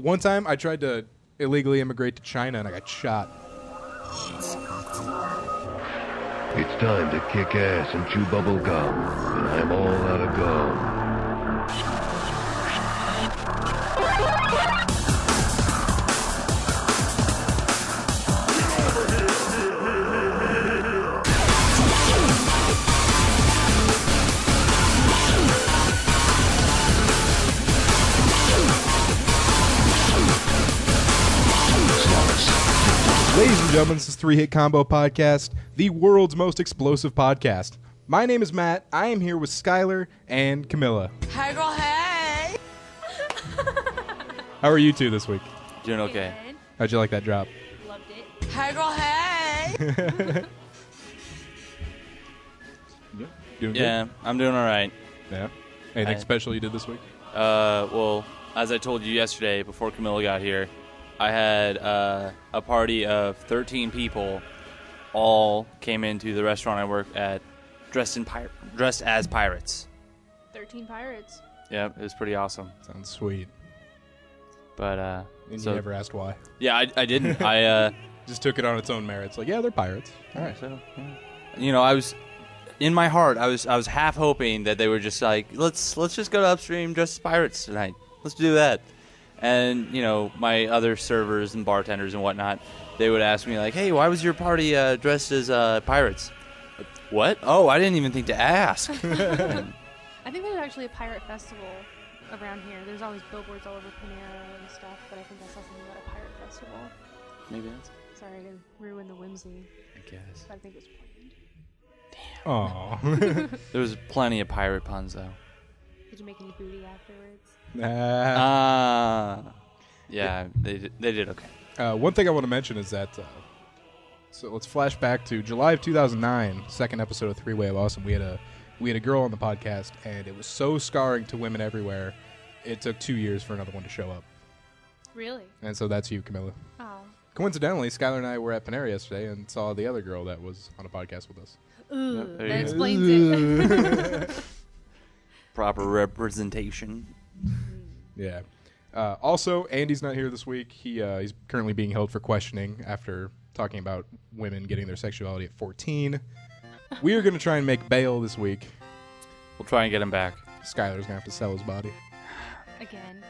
One time I tried to illegally immigrate to China and I got shot. It's time to kick ass and chew bubble gum, and I'm all out of gum. Ladies and gentlemen, this is Three Hit Combo Podcast, the world's most explosive podcast. My name is Matt. I am here with Skylar and Camilla. Hey, girl, hey! How are you two this week? Doing okay. Good. How'd you like that drop? Loved it. Hey, girl, hey! Doing Yeah, I'm doing all right. good? Yeah. Anything special you did this week? Well, as I told you yesterday before Camilla got here, I had a party of 13 people. All came into the restaurant I work at dressed as pirates. 13 pirates. Yep, it was pretty awesome. Sounds sweet. But And you never asked why. yeah, I didn't. I Just took it on its own merits. Like, yeah, they're pirates. All right. so yeah. You know, I was in my heart. I was half hoping that they were just like, let's just go to upstream dressed as pirates tonight. Let's do that. And, you know, my other servers and bartenders and whatnot, they would ask me, like, hey, why was your party dressed as pirates? What? Oh, I didn't even think to ask. I think there's actually a pirate festival around here. There's always billboards all over Panera and stuff, but I think I saw something about a pirate festival. Maybe that's... Sorry to ruin the whimsy, I guess. but I think it was planned. Aw. There was plenty of pirate puns, though. Did you make any booty afterwards? Yeah, they did okay. One thing I want to mention is that, so let's flash back to July of 2009, second episode of Three Way of Awesome. We had a girl on the podcast, and it was so scarring to women everywhere. It took 2 years for another one to show up. Really? And so that's you, Camilla. Oh. Coincidentally, Skylar and I were at Panera yesterday and saw the other girl that was on a podcast with us. Ooh, Yep, there that you explains it. Proper representation. Yeah. Also, Andy's not here this week. He's currently being held for questioning after talking about women getting their sexuality at 14. We are going to try and make bail this week. We'll try and get him back. Skylar's going to have to sell his body. Again.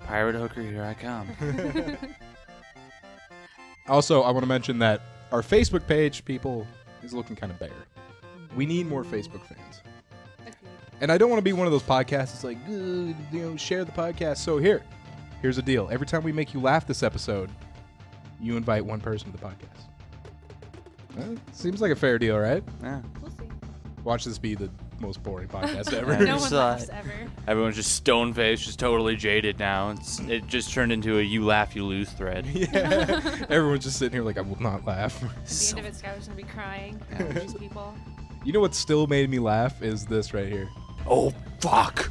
Pirate hooker, here I come. Also, I want to mention that our Facebook page, people, is looking kind of bare. We need more Facebook fans. Agreed. And I don't want to be one of those podcasts that's like, share the podcast. So here's the deal. Every time we make you laugh this episode, you invite one person to the podcast. Seems like a fair deal, right? Yeah. We'll see. Watch this be the most boring podcast ever. No one Just, laughs ever. Everyone's just stone-faced, just totally jaded now. It just turned into a you laugh, you lose thread. Yeah. Everyone's just sitting here like, I will not laugh. At the end of it, Skylar's going to be crying at these people. You know what still made me laugh is this right here. Oh, fuck.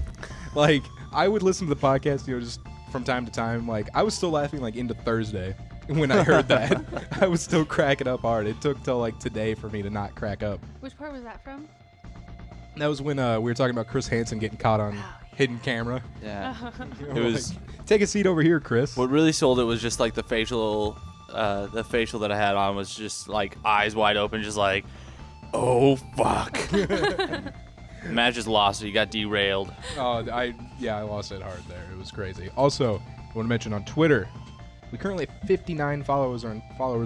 Like, I would listen to the podcast, just from time to time. Like, I was still laughing, like, into Thursday when I heard that. I was still cracking up hard. It took till, like, today for me to not crack up. Which part was that from? That was when we were talking about Chris Hansen getting caught on hidden camera. Yeah. You It know, was... like, take a seat over here, Chris. What really sold it was just, like, the facial that I had on was just, like, eyes wide open, just like, oh, fuck. Matt just lost it. He got derailed. Oh, I lost it hard there. It was crazy. Also, I want to mention on Twitter, we currently have 59 followers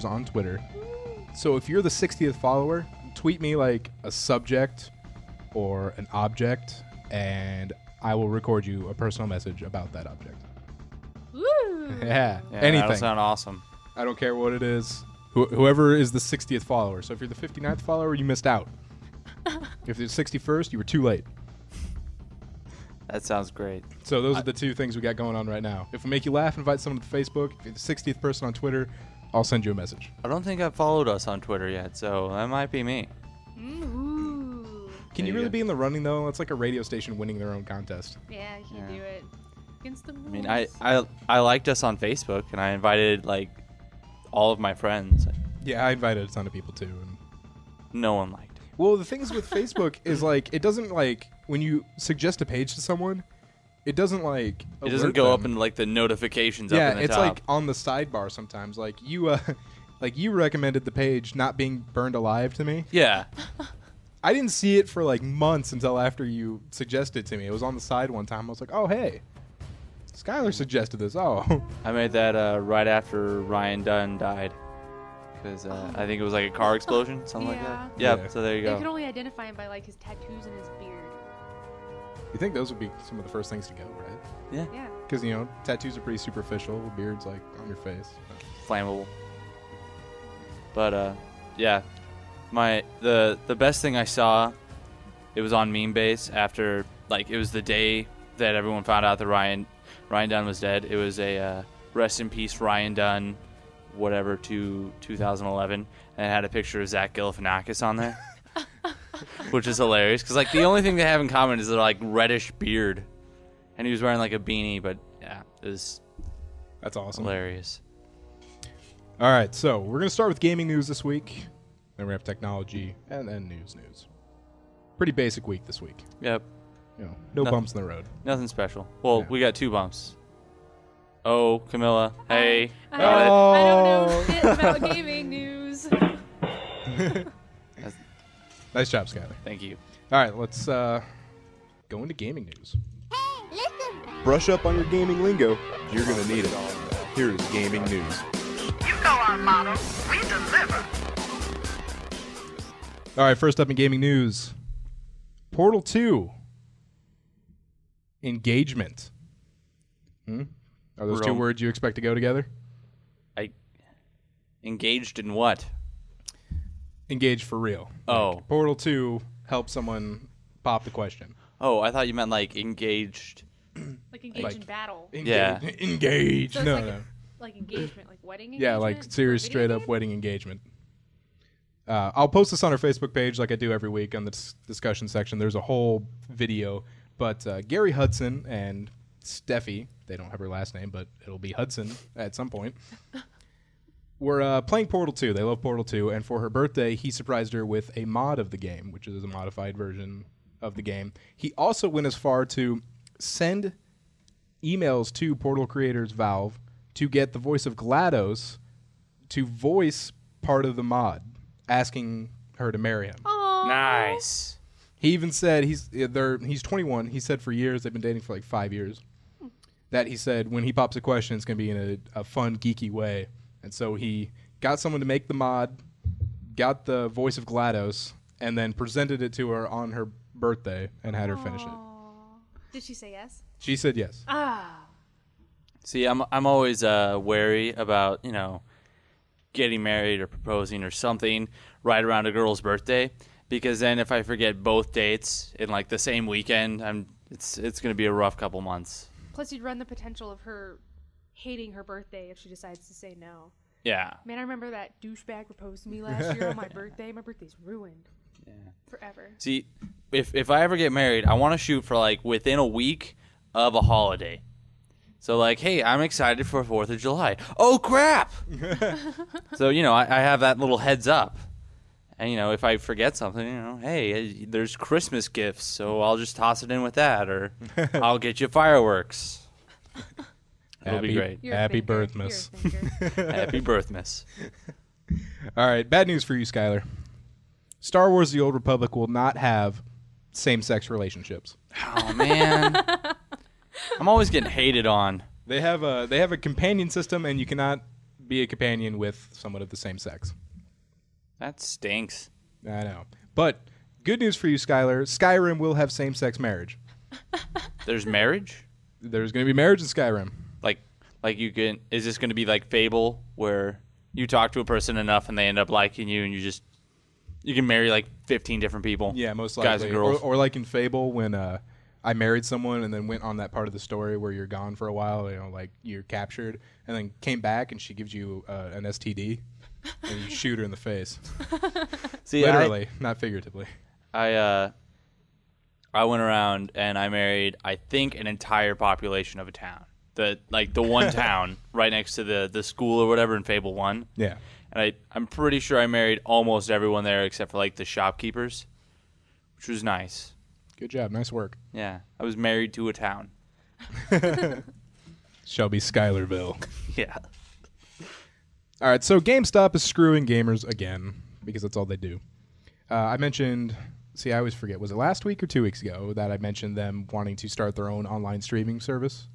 on Twitter. So if you're the 60th follower, tweet me like a subject or an object, and I will record you a personal message about that object. Woo! Yeah, Yeah, anything. That'll sound awesome. I don't care what it is. Whoever is the 60th follower. So if you're the 59th follower, you missed out. If you're the 61st, you were too late. That sounds great. So those are the two things we got going on right now. If we make you laugh, invite someone to Facebook. If you're the 60th person on Twitter, I'll send you a message. I don't think I've followed us on Twitter yet, so that might be me. Ooh. Can There you you really go. be in the running, though? It's like a radio station winning their own contest. Yeah, you can Yeah. do it. Against the rules. I mean, I liked us on Facebook, and I invited, like, all of my friends. Yeah, I invited a ton of people, too. And No one liked it. well, the things with Facebook is, like, it doesn't, like, when you suggest a page to someone, it doesn't like It doesn't alert go up them. in like the notifications Yeah, up in the it's top. like on the sidebar sometimes. Like you like you recommended the page not being burned alive to me. Yeah. I didn't see it for like months until after you suggested it to me. It was on the side one time. I was like, oh hey, Skylar suggested this. Oh. I made that right after Ryan Dunn died. Because I think it was like a car explosion, something like that. Yep, Yeah. so there you You go. can only identify him by like his tattoos and his beard. You think those would be some of the first things to go, right? Yeah. Yeah. Because tattoos are pretty superficial. The beard's like on your face. Flammable. But yeah, the best thing I saw, it was on Meme Base after like it was the day that everyone found out that Ryan Dunn was dead. It was a rest in peace Ryan Dunn, whatever to 2011, and it had a picture of Zach Galifianakis on there, which is hilarious because like the only thing they have in common is their like reddish beard, and he was wearing like a beanie. But yeah, it was That's awesome. hilarious. All right, so we're going to start with gaming news this week. Then we have technology and then news. Pretty basic week this week. Yep. No Nothing. bumps in the road. Nothing special. Well, Yeah. we got 2 bumps. Oh, Camilla. Hey. I Got it. don't know shit about gaming news. Nice job, Skylar. Thank you. All right, let's go into gaming news. Brush up on your gaming lingo. You're going to need it. Here is gaming news. You know our motto. We deliver. All right, first up in gaming news. Portal 2. Engagement. Are those 2 Rome. words you expect to go together? Engaged in what? Engaged for real. Oh. Like, Portal 2 helps someone pop the question. Oh, I thought you meant like engaged. Like engage Like- in battle. Yeah. Engaged. So it's no, like no. Like engagement, like wedding engagement. Yeah, like serious, For a video straight up game? wedding engagement. I'll post this on our Facebook page like I do every week on the discussion section. There's a whole video. But Gary Hudson and Steffi, they don't have her last name, but it'll be Hudson at some point, were playing Portal 2. They love Portal 2. And for her birthday, he surprised her with a mod of the game, which is a modified version of the game. He also went as far to send emails to Portal creators Valve to get the voice of GLaDOS to voice part of the mod, asking her to marry him. Aw. Nice. He even said he's 21. He said for years, they've been dating for like 5 years, that he said when he pops a question, it's going to be in a fun, geeky way. And so he got someone to make the mod, got the voice of GLaDOS, and then presented it to her on her birthday and had her finish it. Aw. Did she say yes? She said yes. Ah. See, I'm always wary about, getting married or proposing or something right around a girl's birthday, because then if I forget both dates in like the same weekend, it's going to be a rough couple months. Plus, you'd run the potential of her hating her birthday if she decides to say no. Yeah. Man, I remember that douchebag proposed to me last year on my birthday. My birthday's ruined. Yeah. Forever. See, if I ever get married, I want to shoot for like within a week of a holiday. So like, hey, I'm excited for 4th of July. Oh crap! So I have that little heads up, and if I forget something, hey, there's Christmas gifts, so I'll just toss it in with that, or I'll get you fireworks. It'll be great. You're a Happy thinker. birthmas. You're a thinker. Happy birthmas. All right, bad news for you, Skylar. Star Wars: The Old Republic will not have same-sex relationships. Oh man, I'm always getting hated on. They have a companion system, and you cannot be a companion with someone of the same sex. That stinks. I know. But good news for you, Skylar. Skyrim will have same-sex marriage. There's marriage. There's going to be marriage in Skyrim. Like you can. Is this going to be like Fable, where you talk to a person enough and they end up liking you, and you can marry like 15 different people? Yeah, most likely. Guys and girls. Or like in Fable, when I married someone and then went on that part of the story where you're gone for a while, like you're captured, and then came back and she gives you an STD, and you shoot her in the face. See, Literally, not figuratively. I went around and I married, I think, an entire population of a town. The one town right next to the school or whatever in Fable 1. Yeah. And I'm pretty sure I married almost everyone there except for like the shopkeepers, which was nice. Good job. Nice work. Yeah, I was married to a town. Shelby Schuylerville. Yeah. All right, so GameStop is screwing gamers again because that's all they do. I mentioned, I always forget, was it last week or 2 weeks ago that I mentioned them wanting to start their own online streaming service?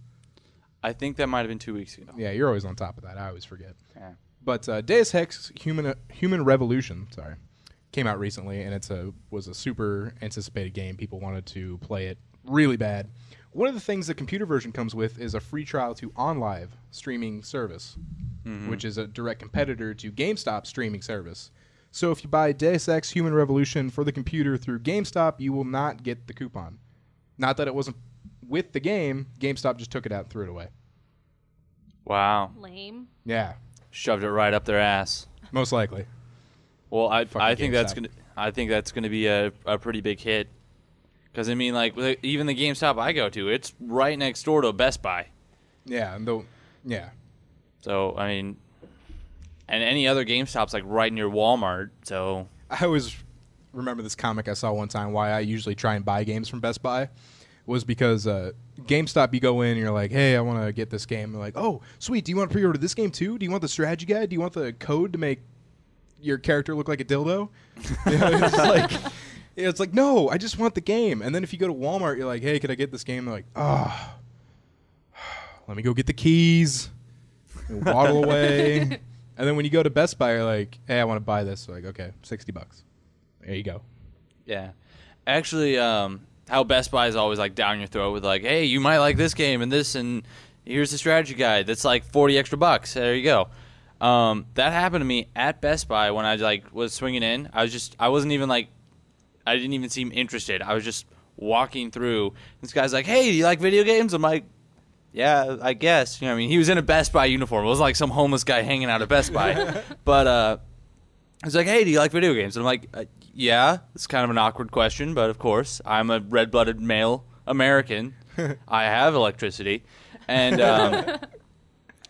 I think that might have been 2 weeks ago. Yeah, you're always on top of that. I always forget. Yeah. But Deus Ex Human Revolution, came out recently, and was a super anticipated game. People wanted to play it really bad. One of the things the computer version comes with is a free trial to OnLive streaming service, which is a direct competitor to GameStop's streaming service. So if you buy Deus Ex Human Revolution for the computer through GameStop, you will not get the coupon. Not that it wasn't with the game, GameStop just took it out and threw it away. Wow. Lame. Yeah, Shoved it right up their ass. most likely. Well, I think that's GameStop. gonna be a pretty big hit. Because I mean, like even the GameStop I go to, it's right next door to Best Buy. Yeah, yeah. So I mean, and any other GameStop's like right near Walmart. So I always remember this comic I saw one time. Why I usually try and buy games from Best Buy was because GameStop, you go in and you're like, hey, I want to get this game. They're like, oh, sweet. Do you want to pre-order this game too? Do you want the strategy guide? Do you want the code to make your character look like a dildo? It's like, no, I just want the game. And then if you go to Walmart, you're like, hey, can I get this game? They're like, oh, let me go get the keys. And waddle away. And then when you go to Best Buy, you're like, hey, I want to buy this. They're like, okay, $60. There you go. yeah, actually, how Best Buy is always like down your throat with like, hey, you might like this game and this, and here's the strategy guide. That's like 40 extra bucks. There you go. That happened to me at Best Buy when I like was swinging in. I didn't even seem interested. I was just walking through. This guy's like, hey, do you like video games? I'm like, yeah, I guess. You know what I mean? He was in a Best Buy uniform. It wasn't like some homeless guy hanging out at Best Buy. But he's like, hey, do you like video games? And I'm like, yeah. It's kind of an awkward question, but of course. I'm a red-blooded male American. I have electricity. And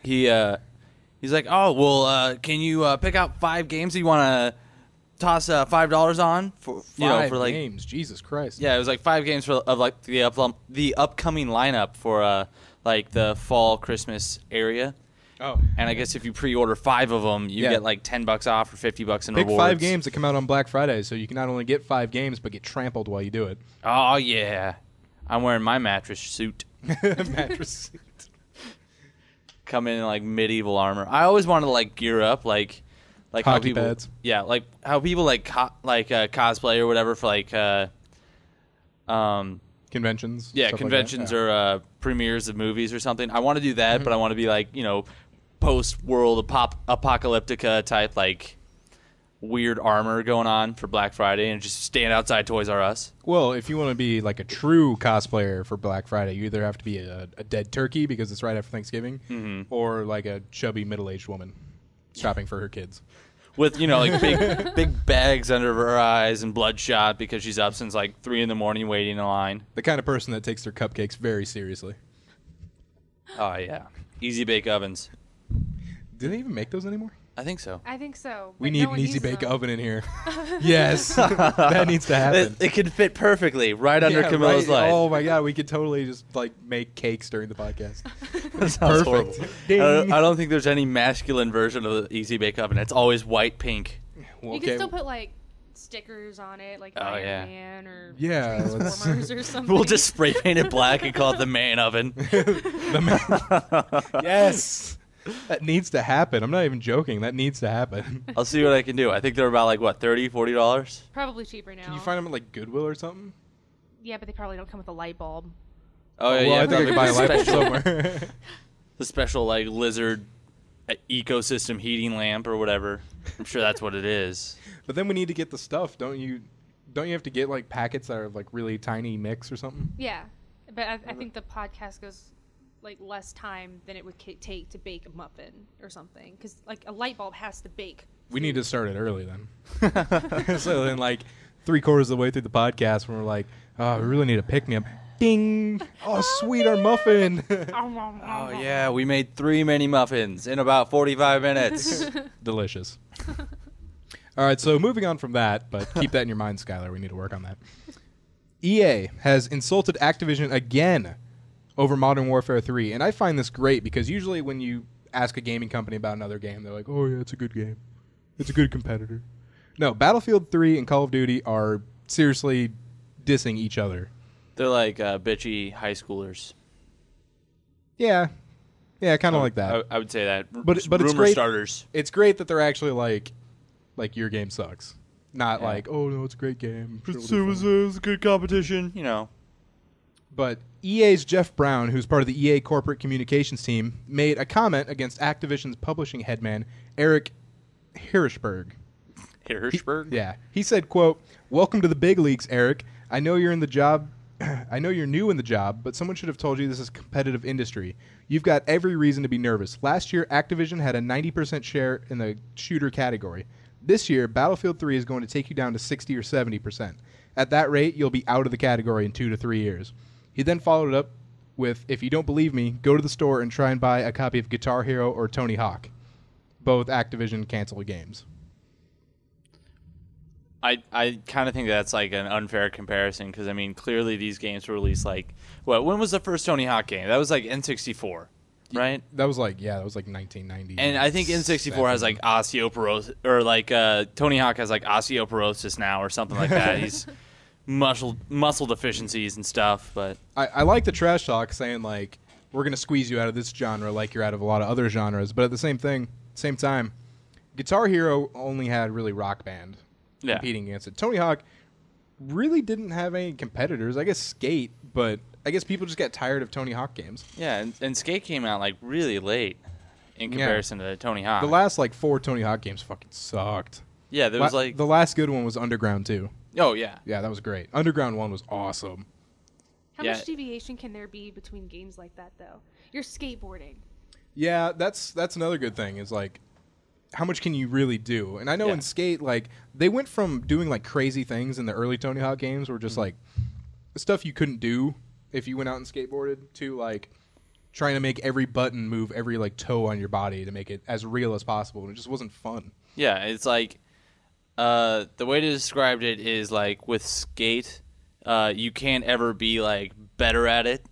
he's like, oh, well, can you pick out 5 games that you want to toss $5 on for like games? Jesus Christ. Yeah, it was like 5 games of like the upcoming lineup for like the fall Christmas area. Oh. And I guess if you pre-order 5 of them, you get like $10 off or $50 in Pick rewards. 5 games that come out on Black Friday, so you can not only get 5 games but get trampled while you do it. Oh yeah, I'm wearing my mattress suit. Mattress suit. Come in like medieval armor. I always wanted to like gear up like how Hockey people, pads. yeah, like how people like cosplay or whatever for like Conventions. yeah, stuff conventions like that. or premieres of movies or something. I want to do that, but I want to be like, you know, post-world apocalyptica type like weird armor going on for Black Friday and just stand outside Toys R Us. Well, if you want to be like a true cosplayer for Black Friday, you either have to be a dead turkey because it's right after Thanksgiving, or like a chubby middle-aged woman shopping for her kids. With, you know, like big bags under her eyes and bloodshot because she's up since like 3 a.m. waiting in line. The kind of person that takes their cupcakes very seriously. Oh, yeah. Easy bake ovens. Do they even make those anymore? I think so. I think so. We but need no an one easy uses bake them. oven in here. Yes, that needs to happen. It could fit perfectly right under Camilla's right? light. Oh my god, we could totally just like make cakes during the podcast. That sounds Perfect. horrible. Ding. I don't think there's any masculine version of the Easy Bake Oven. It's always white pink. Well, You can still put like stickers on it, like Oh, Iron yeah. Man or Yeah, let's- Transformers or something. We'll just spray paint it black and call it the man oven. Yes, that needs to happen. I'm not even joking. That needs to happen. I'll see what I can do. I think they're about like what, $30, $40? Probably cheaper now. Can you find them at like Goodwill or something? Yeah, but they probably don't come with a light bulb. Oh well, yeah, I think I could buy a light bulb special- somewhere. the special like lizard ecosystem heating lamp or whatever. I'm sure that's what it is. But then we need to get the stuff, don't you? Don't you have to get like packets that are like really tiny mix or something? Yeah, but I think the podcast goes like less time than it would take to bake a muffin or something, because like a light bulb has to bake. We need to start it early then. So then, like 3/4 of the way through the podcast, when we're like, "Oh, we really need a pick me up." Ding! Oh, sweet, our muffin. Oh yeah, we made 3 mini muffins in about 45 minutes. Delicious. All right, so moving on from that, but keep that in your mind, Skylar. We need to work on that. EA has insulted Activision again over Modern Warfare 3. And I find this great because usually when you ask a gaming company about another game, they're like, oh, yeah, it's a good game. It's a good competitor. No, Battlefield 3 and Call of Duty are seriously dissing each other. They're like bitchy high schoolers. Yeah. Yeah, kind of like that. I would say that. But it's rumor great. starters. It's great that they're actually like your game sucks. Not like, oh, no, it's a great game. Sure, It was a good competition, you know. But EA's Jeff Brown, who's part of the EA corporate communications team, made a comment against Activision's publishing headman, Eric Hirschberg. Hirschberg? Yeah. He said, quote, "Welcome to the big leagues, Eric. I know you're in the job. I know you're new in the job, but someone should have told you this is a competitive industry. You've got every reason to be nervous. Last year, Activision had a 90% share in the shooter category. This year, Battlefield 3 is going to take you down to 60 or 70%. At that rate, you'll be out of the category in 2 to 3 years." He then followed it up with, "If you don't believe me, go to the store and try and buy a copy of Guitar Hero or Tony Hawk." Both Activision canceled games. I kind of think that's like an unfair comparison because, I mean, clearly these games were released like, when was the first Tony Hawk game? That was like N64, right? That was like 1990. And I think N64 has like osteoporosis, or like Tony Hawk has like osteoporosis now or something like that. He's muscle deficiencies and stuff. But I like the trash talk saying like, we're going to squeeze you out of this genre like you're out of a lot of other genres. But at the same time, Guitar Hero only had really Rock Band competing against it. Tony Hawk really didn't have any competitors. I guess Skate, but I guess people just got tired of Tony Hawk games. Yeah, and Skate came out like really late in comparison to Tony Hawk. The last like 4 Tony Hawk games fucking sucked. Yeah, there was like the last good one was Underground 2. Oh yeah. Yeah, that was great. Underground 1 was awesome. How much deviation can there be between games like that, though? You're skateboarding. Yeah, that's another good thing is like, how much can you really do? And I know in Skate, like, they went from doing like crazy things in the early Tony Hawk games were just like stuff you couldn't do if you went out and skateboarded to like trying to make every button move every like toe on your body to make it as real as possible. And it just wasn't fun. Yeah, it's like the way to describe it is like with Skate, you can't ever be like better at it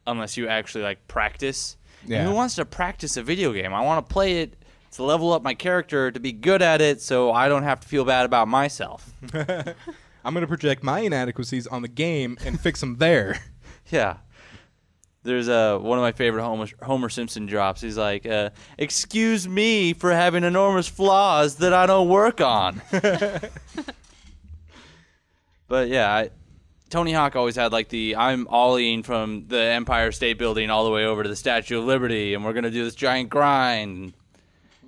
unless you actually like practice. Yeah. And who wants to practice a video game? I want to play it to level up my character to be good at it so I don't have to feel bad about myself. I'm going to project my inadequacies on the game and fix them there. Yeah. There's one of my favorite Homer Simpson drops. He's like, excuse me for having enormous flaws that I don't work on. But yeah, Tony Hawk always had like I'm ollieing from the Empire State Building all the way over to the Statue of Liberty, and we're going to do this giant grind.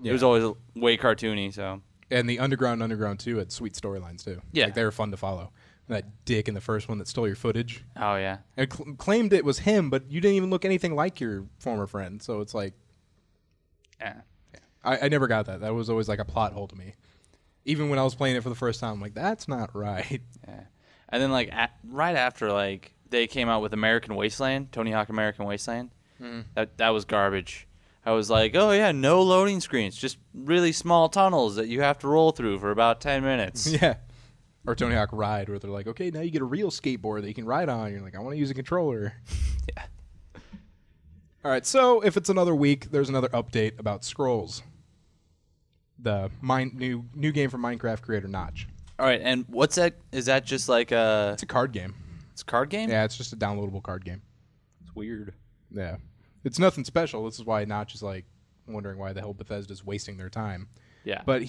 Yeah. It was always way cartoony. So. And the Underground 2 had sweet storylines too. Yeah. Like, they were fun to follow. That dick in the first one that stole your footage. Oh, yeah. And claimed it was him, but you didn't even look anything like your former friend. So it's like... Yeah. I never got that. That was always like a plot hole to me. Even when I was playing it for the first time, I'm like, that's not right. Yeah. And then, like, right after, like, they came out with American Wasteland, Tony Hawk American Wasteland, that was garbage. I was like, oh, yeah, no loading screens, just really small tunnels that you have to roll through for about 10 minutes. Yeah. Or Tony Hawk Ride, where they're like, okay, now you get a real skateboard that you can ride on. You're like, I want to use a controller. Yeah. All right, so if it's another week, there's another update about Scrolls, the new game from Minecraft creator Notch. All right, and what's that? Is that just like a... It's a card game. It's a card game? Yeah, it's just a downloadable card game. It's weird. Yeah. It's nothing special. This is why Notch is like wondering why the hell Bethesda's wasting their time. Yeah. But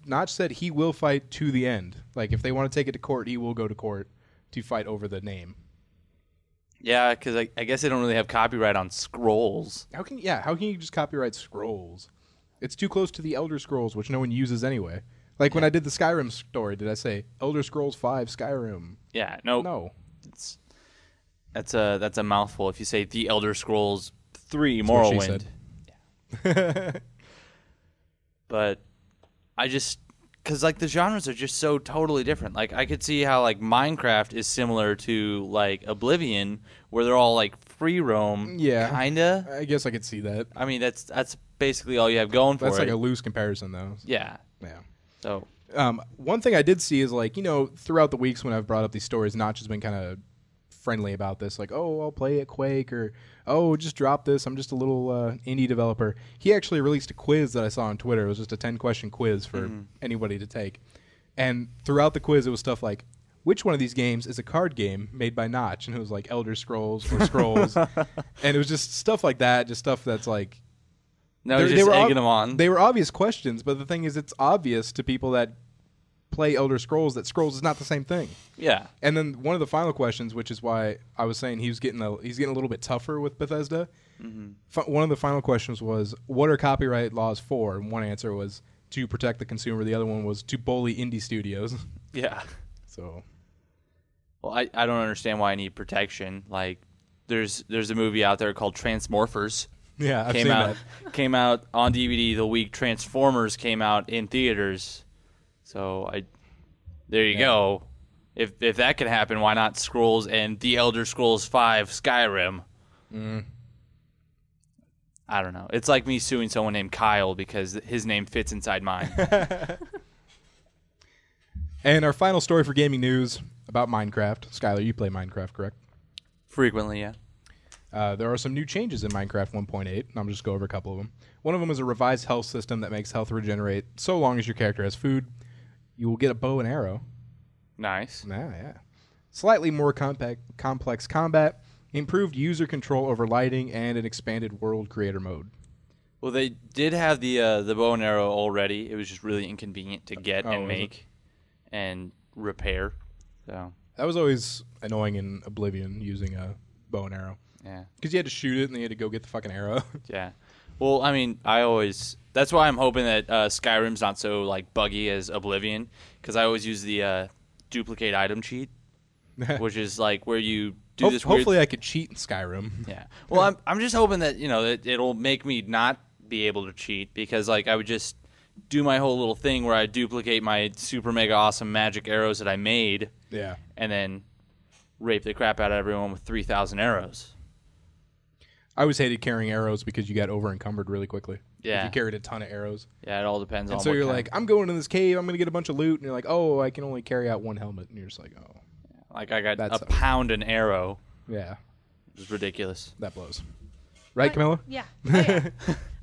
Notch said he will fight to the end. Like, if they want to take it to court, he will go to court to fight over the name. Yeah, because I guess they don't really have copyright on Scrolls. How can you just copyright Scrolls? It's too close to the Elder Scrolls, which no one uses anyway. Like when I did the Skyrim story, did I say Elder Scrolls 5 Skyrim? Yeah, no. No. That's a mouthful if you say the Elder Scrolls 3 Morrowind. Yeah. But I just, because like the genres are just so totally different. Like I could see how like Minecraft is similar to like Oblivion, where they're all like free roam. Yeah, kinda. I guess I could see that. I mean, that's basically all you have going for it. That's like a loose comparison, though. Yeah. Yeah. So one thing I did see is like, throughout the weeks when I've brought up these stories, Notch has been kind of friendly about this. Like, oh, I'll play at Quake, or oh, just drop this. I'm just a little indie developer. He actually released a quiz that I saw on Twitter. It was just a 10-question quiz for anybody to take. And throughout the quiz, it was stuff like, which one of these games is a card game made by Notch? And it was like Elder Scrolls or Scrolls. And it was just stuff like that, just stuff that's like... No, just egging them on. They were obvious questions, but the thing is, it's obvious to people that play Elder Scrolls that Scrolls is not the same thing. Yeah. And then one of the final questions, which is why I was saying he's getting a little bit tougher with Bethesda. One of the final questions was, what are copyright laws for? And one answer was to protect the consumer. The other one was to bully indie studios. Yeah. So, well, I don't understand why I need protection. Like, there's a movie out there called Transmorphers. Yeah, I've seen that. Came out on DVD the week Transformers came out in theaters. So there you go. If that can happen, why not Scrolls and The Elder Scrolls V Skyrim? I don't know. It's like me suing someone named Kyle because his name fits inside mine. And our final story for gaming news about Minecraft. Skylar, you play Minecraft, correct? Frequently, yeah. There are some new changes in Minecraft 1.8, and I'm just go over a couple of them. One of them is a revised health system that makes health regenerate so long as your character has food. You will get a bow and arrow. Nice. Yeah. Slightly more complex combat, improved user control over lighting, and an expanded world creator mode. Well, they did have the bow and arrow already. It was just really inconvenient to get and make and repair. So that was always annoying in Oblivion, using a bow and arrow. Yeah. Because you had to shoot it, and then you had to go get the fucking arrow. Yeah. Well, I mean, that's why I'm hoping that Skyrim's not so like buggy as Oblivion, because I always use the duplicate item cheat, which is like where you do this weird... Hopefully I could cheat in Skyrim. Yeah. Well, I'm just hoping that, that it'll make me not be able to cheat, because like I would just do my whole little thing where I duplicate my super mega awesome magic arrows that I made. Yeah. And then rape the crap out of everyone with 3,000 arrows. I always hated carrying arrows because you got over encumbered really quickly. Yeah. If you carried a ton of arrows. Yeah, it all depends on and so what you're kind. like, I'm going to this cave, I'm going to get a bunch of loot, and you're like, oh, I can only carry out one helmet, and you're just like, oh. Yeah, like I got that a sucks. pound an arrow. Yeah. It was ridiculous. That blows. Right, Camilla? Yeah. Oh, yeah.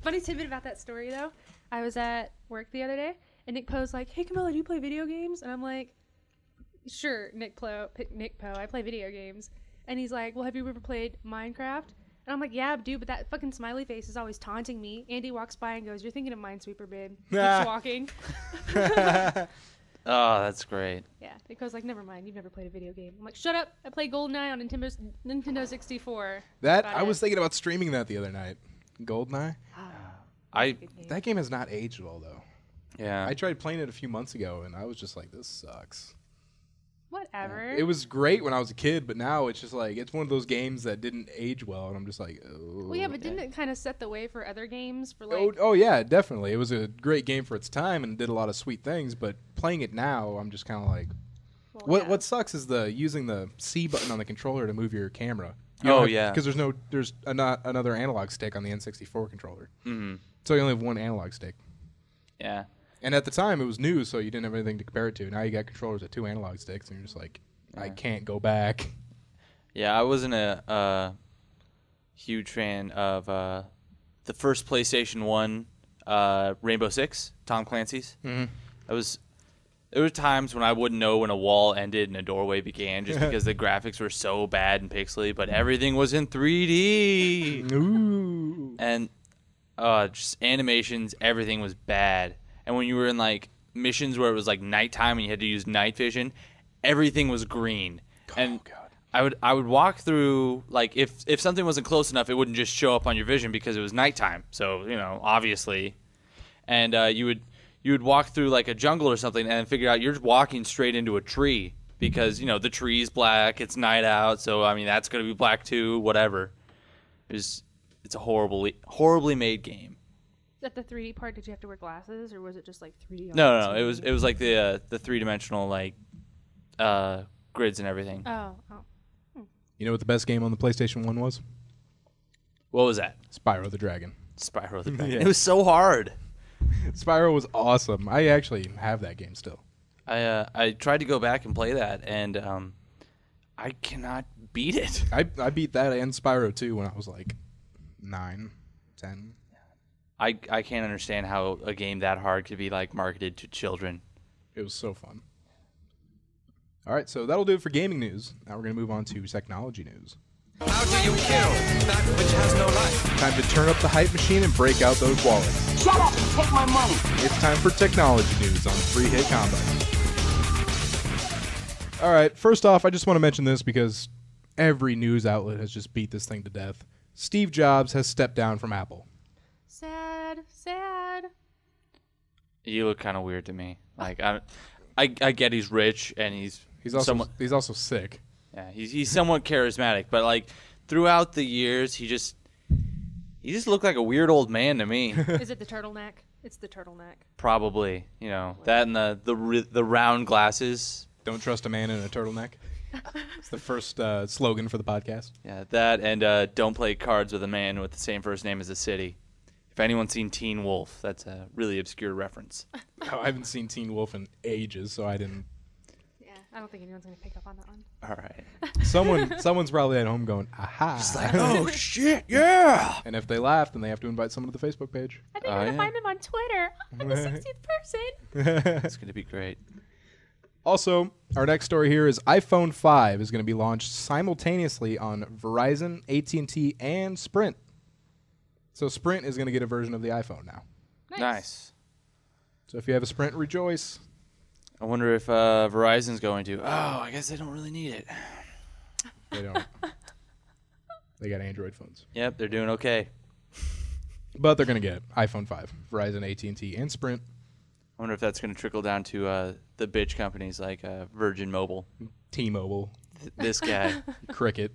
Funny tidbit about that story, though. I was at work the other day, and Nick Poe's like, hey, Camilla, do you play video games? And I'm like, sure, Nick Poe, I play video games. And he's like, well, have you ever played Minecraft? And I'm like, yeah, dude, but that fucking smiley face is always taunting me. Andy walks by and goes, you're thinking of Minesweeper, babe. Keeps walking. Oh, that's great. Yeah, Nick Poe's like, never mind, you've never played a video game. I'm like, shut up, I play GoldenEye on Nintendo 64. I was thinking about streaming that the other night. GoldenEye? That game has not aged well, though. Yeah. I tried playing it a few months ago, and I was just like, this sucks. Whatever. It was great when I was a kid, but now it's just like, it's one of those games that didn't age well, and I'm just like, oh. Well, yeah, but didn't it kind of set the way for other games? For like, Oh, yeah, definitely. It was a great game for its time and did a lot of sweet things, but playing it now, I'm just kind of like, what sucks is using the C button on the controller to move your camera. Yeah. Because there's another analog stick on the N64 controller. Mm-hmm. So you only have one analog stick. Yeah. And at the time, it was new, so you didn't have anything to compare it to. Now you got controllers with 2 analog sticks, and you're just like, I can't go back. Yeah, I wasn't a huge fan of the first PlayStation 1 Rainbow Six, Tom Clancy's. Mm-hmm. There were times when I wouldn't know when a wall ended and a doorway began just because the graphics were so bad and pixely, but everything was in 3D. Ooh. And just animations, everything was bad. And when you were in like missions where it was like nighttime and you had to use night vision, everything was green. And God. I would walk through, like if something wasn't close enough, it wouldn't just show up on your vision because it was nighttime. So, obviously. And you would walk through like a jungle or something and figure out you're just walking straight into a tree because, the tree's black, it's night out, so I mean that's going to be black too, whatever. It's a horribly made game. At the 3D part, did you have to wear glasses, or was it just like 3D? No. It was like the 3-dimensional like grids and everything. Oh. You know what the best game on the PlayStation 1 was? What was that? Spyro the Dragon. Spyro the Dragon. Yeah. It was so hard. Spyro was awesome. I actually have that game still. I tried to go back and play that, and I cannot beat it. I beat that and Spyro 2 when I was like 9, 10. I can't understand how a game that hard could be like marketed to children. It was so fun. All right, so that'll do it for gaming news. Now we're going to move on to technology news. How do you kill that which has no life? Time to turn up the hype machine and break out those wallets. Shut up and take my money. It's time for technology news on 3-Hit Combo. All right, first off, I just want to mention this because every news outlet has just beat this thing to death. Steve Jobs has stepped down from Apple. Sad, sad. You look kind of weird to me. Like I get he's rich and he's also sick. Yeah, he's somewhat charismatic, but like throughout the years, he just looked like a weird old man to me. Is it the turtleneck? It's the turtleneck. Probably, that and the round glasses. Don't trust a man in a turtleneck. It's the first slogan for the podcast. Yeah, that and don't play cards with a man with the same first name as a city. If anyone's seen Teen Wolf, that's a really obscure reference. Oh, I haven't seen Teen Wolf in ages, so I didn't. Yeah, I don't think anyone's going to pick up on that one. All right. Someone's probably at home going, aha. Just like, oh, shit, yeah. And if they laugh, then they have to invite someone to the Facebook page. I think I'm going to find him on Twitter. I'm the 60th person. It's going to be great. Also, our next story here is iPhone 5 is going to be launched simultaneously on Verizon, AT&T, and Sprint. So Sprint is going to get a version of the iPhone now. Nice. So if you have a Sprint, rejoice. I wonder if Verizon's going to. Oh, I guess they don't really need it. They don't. They got Android phones. Yep, they're doing okay. But they're going to get iPhone 5, Verizon, AT&T, and Sprint. I wonder if that's going to trickle down to the bitch companies like Virgin Mobile. T-Mobile. This guy. Cricket.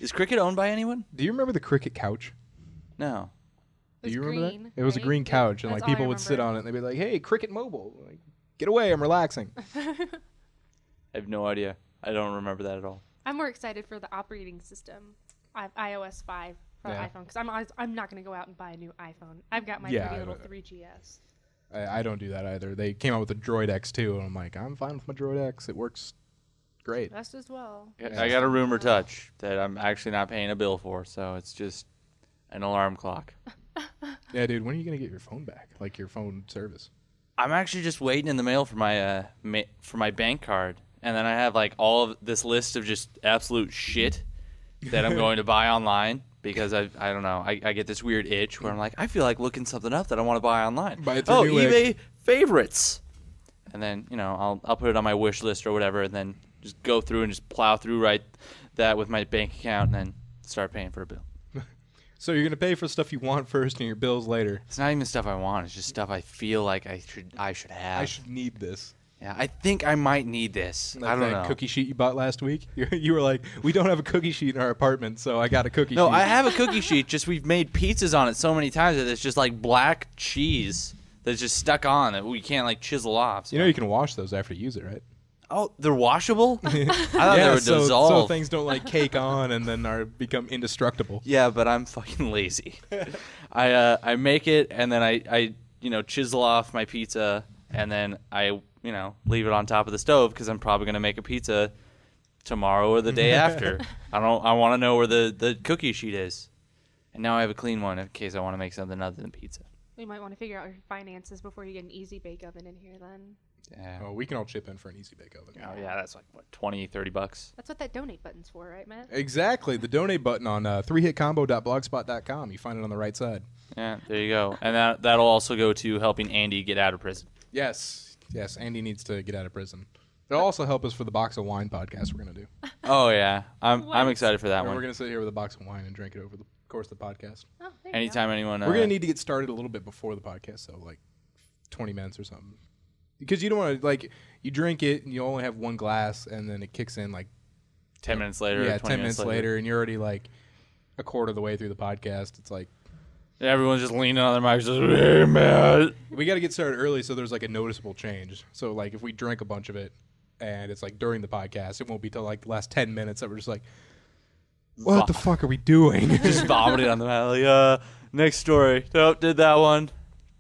Is Cricket owned by anyone? Do you remember the Cricket couch? No. Do you remember green, that? It was a right? green couch, and That's like all I people would sit remember. on it, and they'd be like, "Hey, Cricket Mobile, like, get away! I'm relaxing." I have no idea. I don't remember that at all. I'm more excited for the operating system, iOS 5 for the Yeah. iPhone, because I'm not going to go out and buy a new iPhone. I've got my Yeah, pretty little 3GS. I don't do that either. They came out with the Droid X2, and I'm like, I'm fine with my Droid X. It works great. Best as well. I got a rumor touch that I'm actually not paying a bill for, so it's just an alarm clock. Yeah, dude, when are you going to get your phone back? Like your phone service? I'm actually just waiting in the mail for my bank card, and then I have like all of this list of just absolute shit that I'm going to buy online because I don't know. I get this weird itch where I'm like, I feel like looking something up that I want to buy online. Buy it through Newegg. eBay favorites, and then I'll put it on my wish list or whatever, and then just go through and just plow through that with my bank account, and then start paying for a bill. So you're going to pay for stuff you want first and your bills later. It's not even stuff I want. It's just stuff I feel like I should have. I should need this. Yeah, I think I might need this. Like I don't that know. cookie sheet you bought last week? You were like, we don't have a cookie sheet in our apartment, so I got a cookie sheet. No, I have a cookie sheet. Just we've made pizzas on it so many times that it's just like black cheese that's just stuck on that we can't like chisel off. So. You know you can wash those after you use it, right? Oh, they're washable? I thought they would so dissolve. things don't like cake on and then become indestructible. Yeah, but I'm fucking lazy. I make it and then I chisel off my pizza and then I leave it on top of the stove because I'm probably gonna make a pizza tomorrow or the day after. I want to know where the cookie sheet is, and now I have a clean one in case I want to make something other than pizza. We might want to figure out your finances before you get an easy bake oven in here then. Yeah. Oh, we can all chip in for an easy bake oven. Oh yeah, that's like what, $20-$30. That's what that donate button's for, right, Matt? Exactly. The donate button on 3hitcombo.blogspot.com. You find it on the right side. Yeah, there you go. And that'll also go to helping Andy get out of prison. Yes. Andy needs to get out of prison. It'll also help us for the Box of Wine podcast we're going to do. Oh yeah, I'm excited for that And one. we're going to sit here with a box of wine and drink it over the course of the podcast. Oh, there you Anytime anyone, We're going to need to get started a little bit before the podcast, so like 20 minutes or something. Because you don't want to, like, you drink it and you only have one glass and then it kicks in like 10 minutes later. Yeah, 20 10 minutes later and you're already like a quarter of the way through the podcast. It's like, Everyone's just leaning on their mics, just, hey, man. we got to get started early so there's like a noticeable change. So like if we drink a bunch of it and it's like during the podcast, it won't be till like the last 10 minutes that we're just like, what the fuck are we doing? Just vomiting on the mat. Next story. Nope, did that one.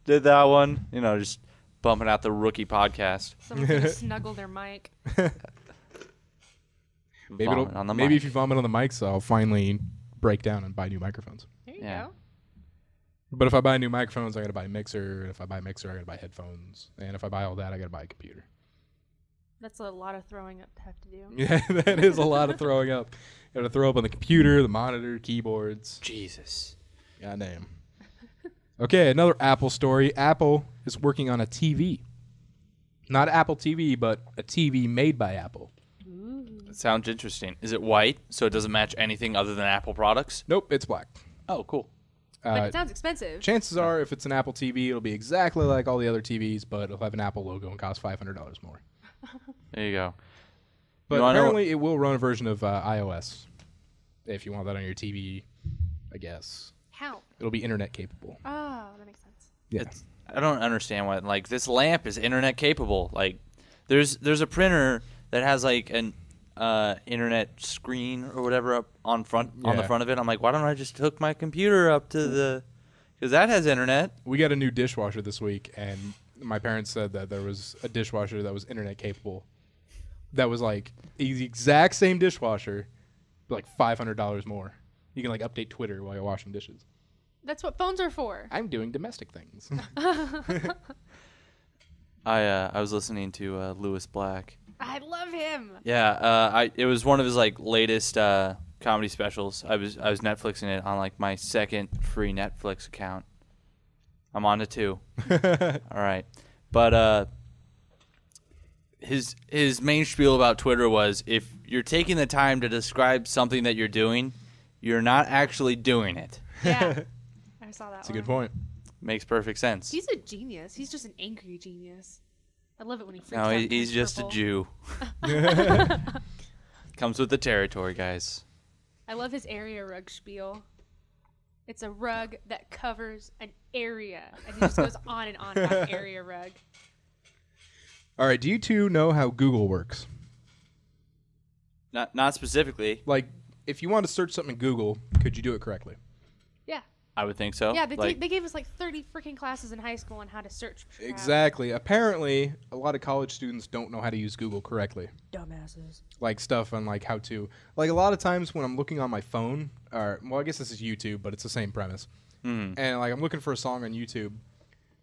Just bumping out the rookie podcast. Someone's going to snuggle their mic. Vomit on the maybe mic. if you vomit on the mics, I'll finally break down and buy new microphones. There you Yeah. go. But if I buy new microphones, I gotta buy a mixer. If I buy a mixer, I gotta buy headphones. And if I buy all that, I gotta buy a computer. That's a lot of throwing up to have to do. Yeah, that is a lot of throwing up. You gotta throw up on the computer, the monitor, keyboards. Jesus. Goddamn. Okay, another Apple story. Apple is working on a TV. Not Apple TV, but a TV made by Apple. That sounds interesting. Is it white, so it doesn't match anything other than Apple products? Nope, it's black. Oh, cool. But it sounds expensive. Chances are, if it's an Apple TV, it'll be exactly like all the other TVs, but it'll have an Apple logo and cost $500 more. There you go. But You wanna know apparently, it will run a version of iOS. If you want that on your TV, I guess. How? It'll be internet capable. Oh, that makes sense. Yeah. I don't understand why. Like, this lamp is internet capable. Like, there's a printer that has like an internet screen or whatever up on the front of it. I'm like, why don't I just hook my computer up to the? Because that has internet. We got a new dishwasher this week, and my parents said that there was a dishwasher that was internet capable. That was like the exact same dishwasher, but like $500 more. You can like update Twitter while you're washing dishes. That's what phones are for. I'm doing domestic things. I was listening to Lewis Black. I love him. Yeah, it was one of his like latest comedy specials. I was Netflixing it on like my second free Netflix account. I'm on to 2. All right, but his main spiel about Twitter was, if you're taking the time to describe something that you're doing, you're not actually doing it. Yeah. I saw that That's a good point. Makes perfect sense. He's a genius. He's just an angry genius. I love it when he freaks No, out. he's just a Jew. Comes with the territory, guys. I love his area rug spiel. It's a rug that covers an area. And he just goes on and on about area rug. All right, do you two know how Google works? Not specifically. Like, if you want to search something in Google, could you do it correctly? Yeah. I would think so. Yeah, they gave us like 30 freaking classes in high school on how to search for crap. Exactly. Apparently, a lot of college students don't know how to use Google correctly. Dumbasses. Like stuff on like how to. Like a lot of times when I'm looking on my phone, or well, I guess this is YouTube, but it's the same premise. Mm. And like I'm looking for a song on YouTube.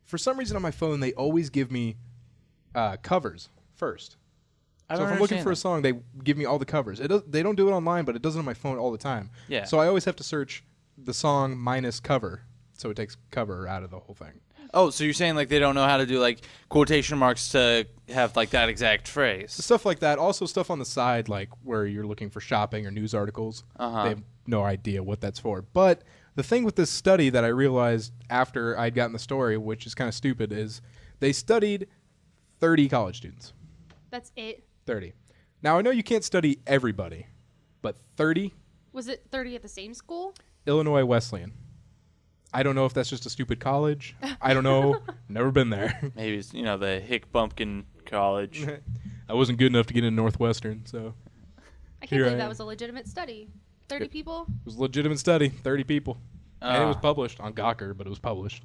For some reason on my phone, they always give me covers first. So if I'm looking for a song, they give me all the covers. They don't do it online, but it does it on my phone all the time. Yeah. So I always have to search the song minus cover, so it takes cover out of the whole thing. Oh, so you're saying like they don't know how to do like quotation marks to have like that exact phrase? Stuff like that. Also stuff on the side, like where you're looking for shopping or news articles. Uh-huh. They have no idea what that's for. But the thing with this study that I realized after I'd gotten the story, which is kind of stupid, is they studied 30 college students. That's it. 30. Now, I know you can't study everybody, but 30? Was it 30 at the same school? Illinois Wesleyan. I don't know if that's just a stupid college. I don't know. Never been there. Maybe it's, the Hick Bumpkin College. I wasn't good enough to get into Northwestern, so I can't Here believe I that am. was a legitimate study. 30 people? it was a legitimate study. 30 people. And it was Ah. published on Gawker, but it was published.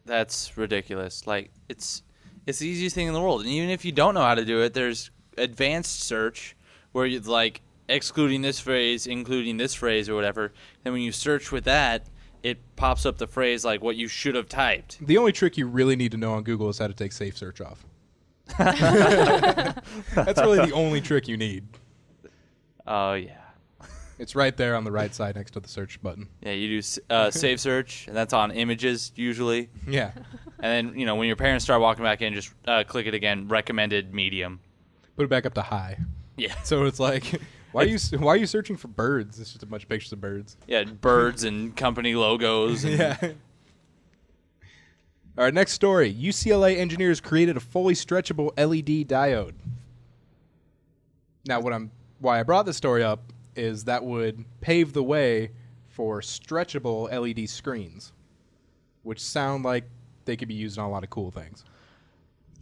That's ridiculous. Like it's the easiest thing in the world. And even if you don't know how to do it, there's advanced search where you like excluding this phrase, including this phrase or whatever. Then when you search with that, it pops up the phrase like what you should have typed. The only trick you really need to know on Google is how to take safe search off. That's really the only trick you need. Oh yeah. It's right there on the right side next to the search button. Yeah, you do save search, and that's on images usually. Yeah. And then, when your parents start walking back in, just click it again, recommended medium. Put it back up to high. Yeah. So it's like, why are you searching for birds? It's just a bunch of pictures of birds. Yeah, birds and company logos. And Yeah. All right, next story. UCLA engineers created a fully stretchable LED diode. Now, why I brought this story up is that would pave the way for stretchable LED screens, which sound like they could be used on a lot of cool things.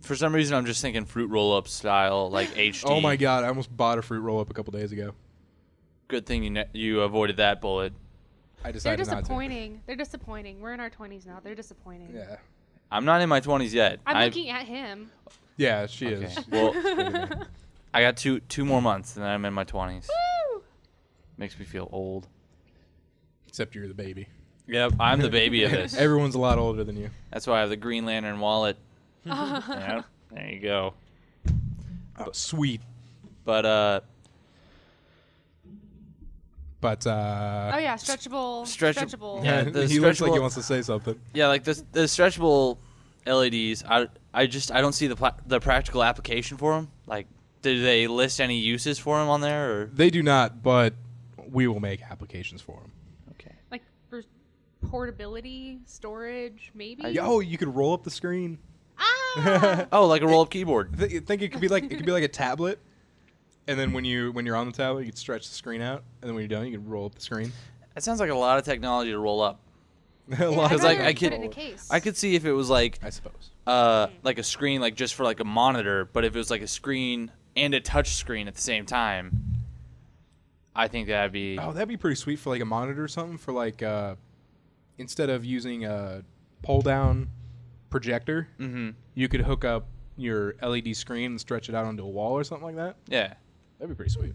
For some reason, I'm just thinking fruit roll-up style, like HD. Oh my God, I almost bought a fruit roll-up a couple days ago. Good thing you avoided that bullet. I They're decided not to. disappointing. They're disappointing. We're in our 20s now. They're disappointing. Yeah. I'm not in my 20s yet. I'm looking at him. Yeah, she Okay. is. Well, I got two more months, and then I'm in my 20s. Woo! Makes me feel old. Except you're the baby. Yep, I'm the baby of this. Everyone's a lot older than you. That's why I have the Green Lantern wallet. Yep, there you go. Oh, sweet. But Oh yeah, stretchable. Yeah, the he looks like he stretchable- wants to say something. Yeah, like the stretchable LEDs. I don't see the practical application for them. Like, do they list any uses for them on there? Or? They do not, but we will make applications for them. Okay. Like for portability, storage, maybe. Yo, you could roll up the screen. Ah! Oh, like a roll-up keyboard. Think it could be like a tablet, and then when you're on the tablet, you could stretch the screen out, and then when you're done, you can roll up the screen. That sounds like a lot of technology to roll up. A lot Because of like I put it in a could, case. I could see if it was like I suppose. like a screen like just for like a monitor, but if it was like a screen and a touch screen at the same time, I think that'd be. Oh, that'd be pretty sweet for like a monitor or something. For like instead of using a pull down projector, you could hook up your LED screen and stretch it out onto a wall or something like that. Yeah. That'd be pretty sweet.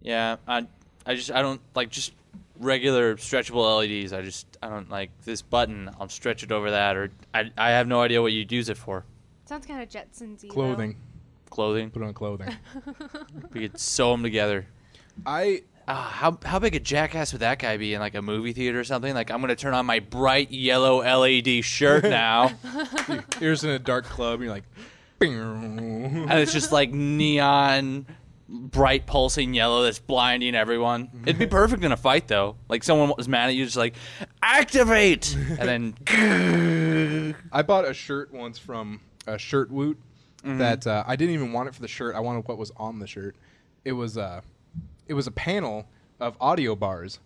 Yeah, I don't like just regular stretchable LEDs. I don't like this button. I'll stretch it over that, or I have no idea what you'd use it for. Sounds kind of Jetsons-y. Clothing. Clothing. Put on clothing. We could sew them together. I How big a jackass would that guy be in like a movie theater or something? Like, I'm gonna turn on my bright yellow LED shirt now, you're just in a dark club. And you're like, and it's just like neon, bright pulsing yellow that's blinding everyone. It'd be perfect in a fight though. Like someone was mad at you, just like activate, and then I bought a shirt once from Shirt Woot that I didn't even want it for the shirt. I wanted what was on the shirt. It was a panel of audio bars,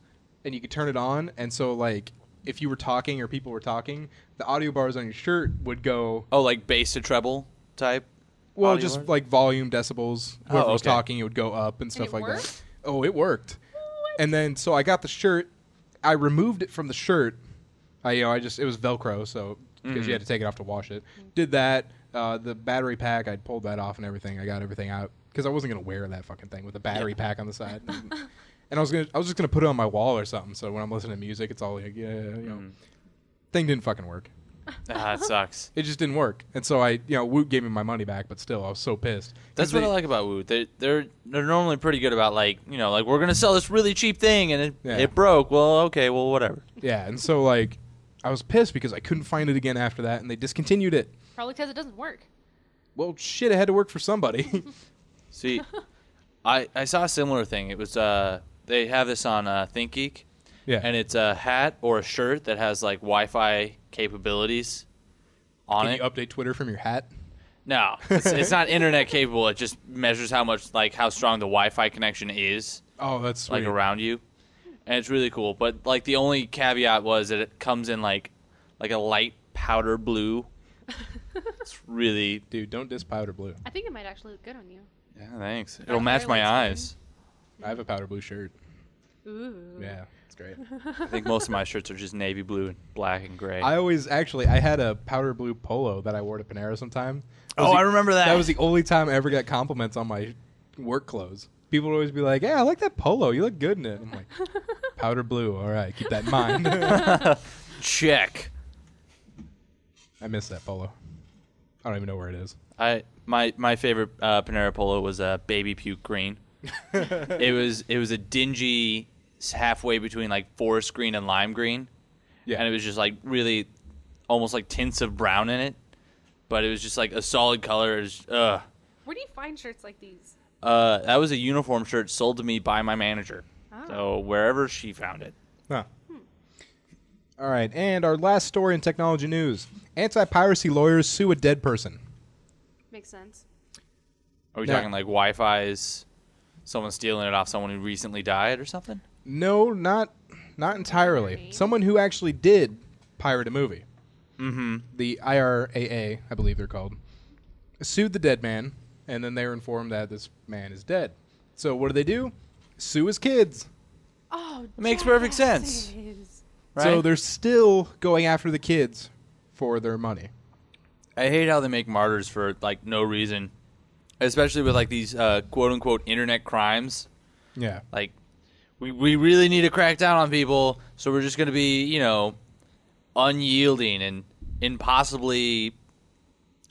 and you could turn it on. And so, like, if you were talking or people were talking, the audio bars on your shirt would go. oh, like bass to treble type. Well, audio just bars? like volume decibels. Whoever was okay. talking, it would go up and stuff it like that. worked? Oh, it worked. And then so I got the shirt. I removed it from the shirt. It was Velcro, so because you had to take it off to wash it. Did that. The battery pack, I pulled that off and everything. I got everything out because I wasn't gonna wear that fucking thing with a battery pack on the side. And I was just gonna put it on my wall or something. So when I'm listening to music, it's all like, thing didn't fucking work. That sucks. It just didn't work. And so Woot gave me my money back, but still, I was so pissed. That's what I like about Woot. They're normally pretty good about like we're gonna sell this really cheap thing and it broke. Well, okay, well whatever. Yeah, and so like I was pissed because I couldn't find it again after that, and they discontinued it. Probably because it doesn't work. Well, shit, it had to work for somebody. See, I saw a similar thing. It was they have this on ThinkGeek, Yeah. and it's a hat or a shirt that has like Wi-Fi capabilities on Can it. you update Twitter from your hat? No, it's not internet capable. It just measures how strong the Wi-Fi connection is Oh, that's sweet. like around you, and it's really cool. But like the only caveat was that it comes in like a light powder blue. It's really Dude, don't diss powder blue. I think it might actually look good on you. yeah. Thanks. It'll match my eyes. I have a powder blue shirt. Ooh. Yeah, it's great. I think most of my shirts are just navy blue and black and gray. I had a powder blue polo that I wore to Panera sometime. I remember that. That was the only time I ever got compliments on my work clothes. People would always be like, "Yeah, I like that polo. You look good in it." I'm like, "Powder blue. All right, keep that in mind." Check. I miss that polo. I don't even know where it is. My favorite Panera Polo was baby puke green. It was a dingy halfway between like forest green and lime green. Yeah. And it was just like really almost like tints of brown in it, but it was just like a solid color. It was, Where do you find shirts like these? that was a uniform shirt sold to me by my manager. Oh. So wherever she found it. Huh. All right, and our last story in technology news: anti-piracy lawyers sue a dead person. Makes sense. Are we Yeah. talking like Wi-Fi's? Someone stealing it off someone who recently died or something? No, not entirely. Maybe. Someone who actually did pirate a movie. Mm-hmm. The IRAA, I believe they're called, sued the dead man, and then they were informed that this man is dead. So what do? Sue his kids. Oh, It makes perfect sense. jackasses. Right? So they're still going after the kids for their money. I hate how they make martyrs for like no reason. especially with like these quote unquote internet crimes. Yeah. Like, we really need to crack down on people, so we're just going to be, you know, unyielding and impossibly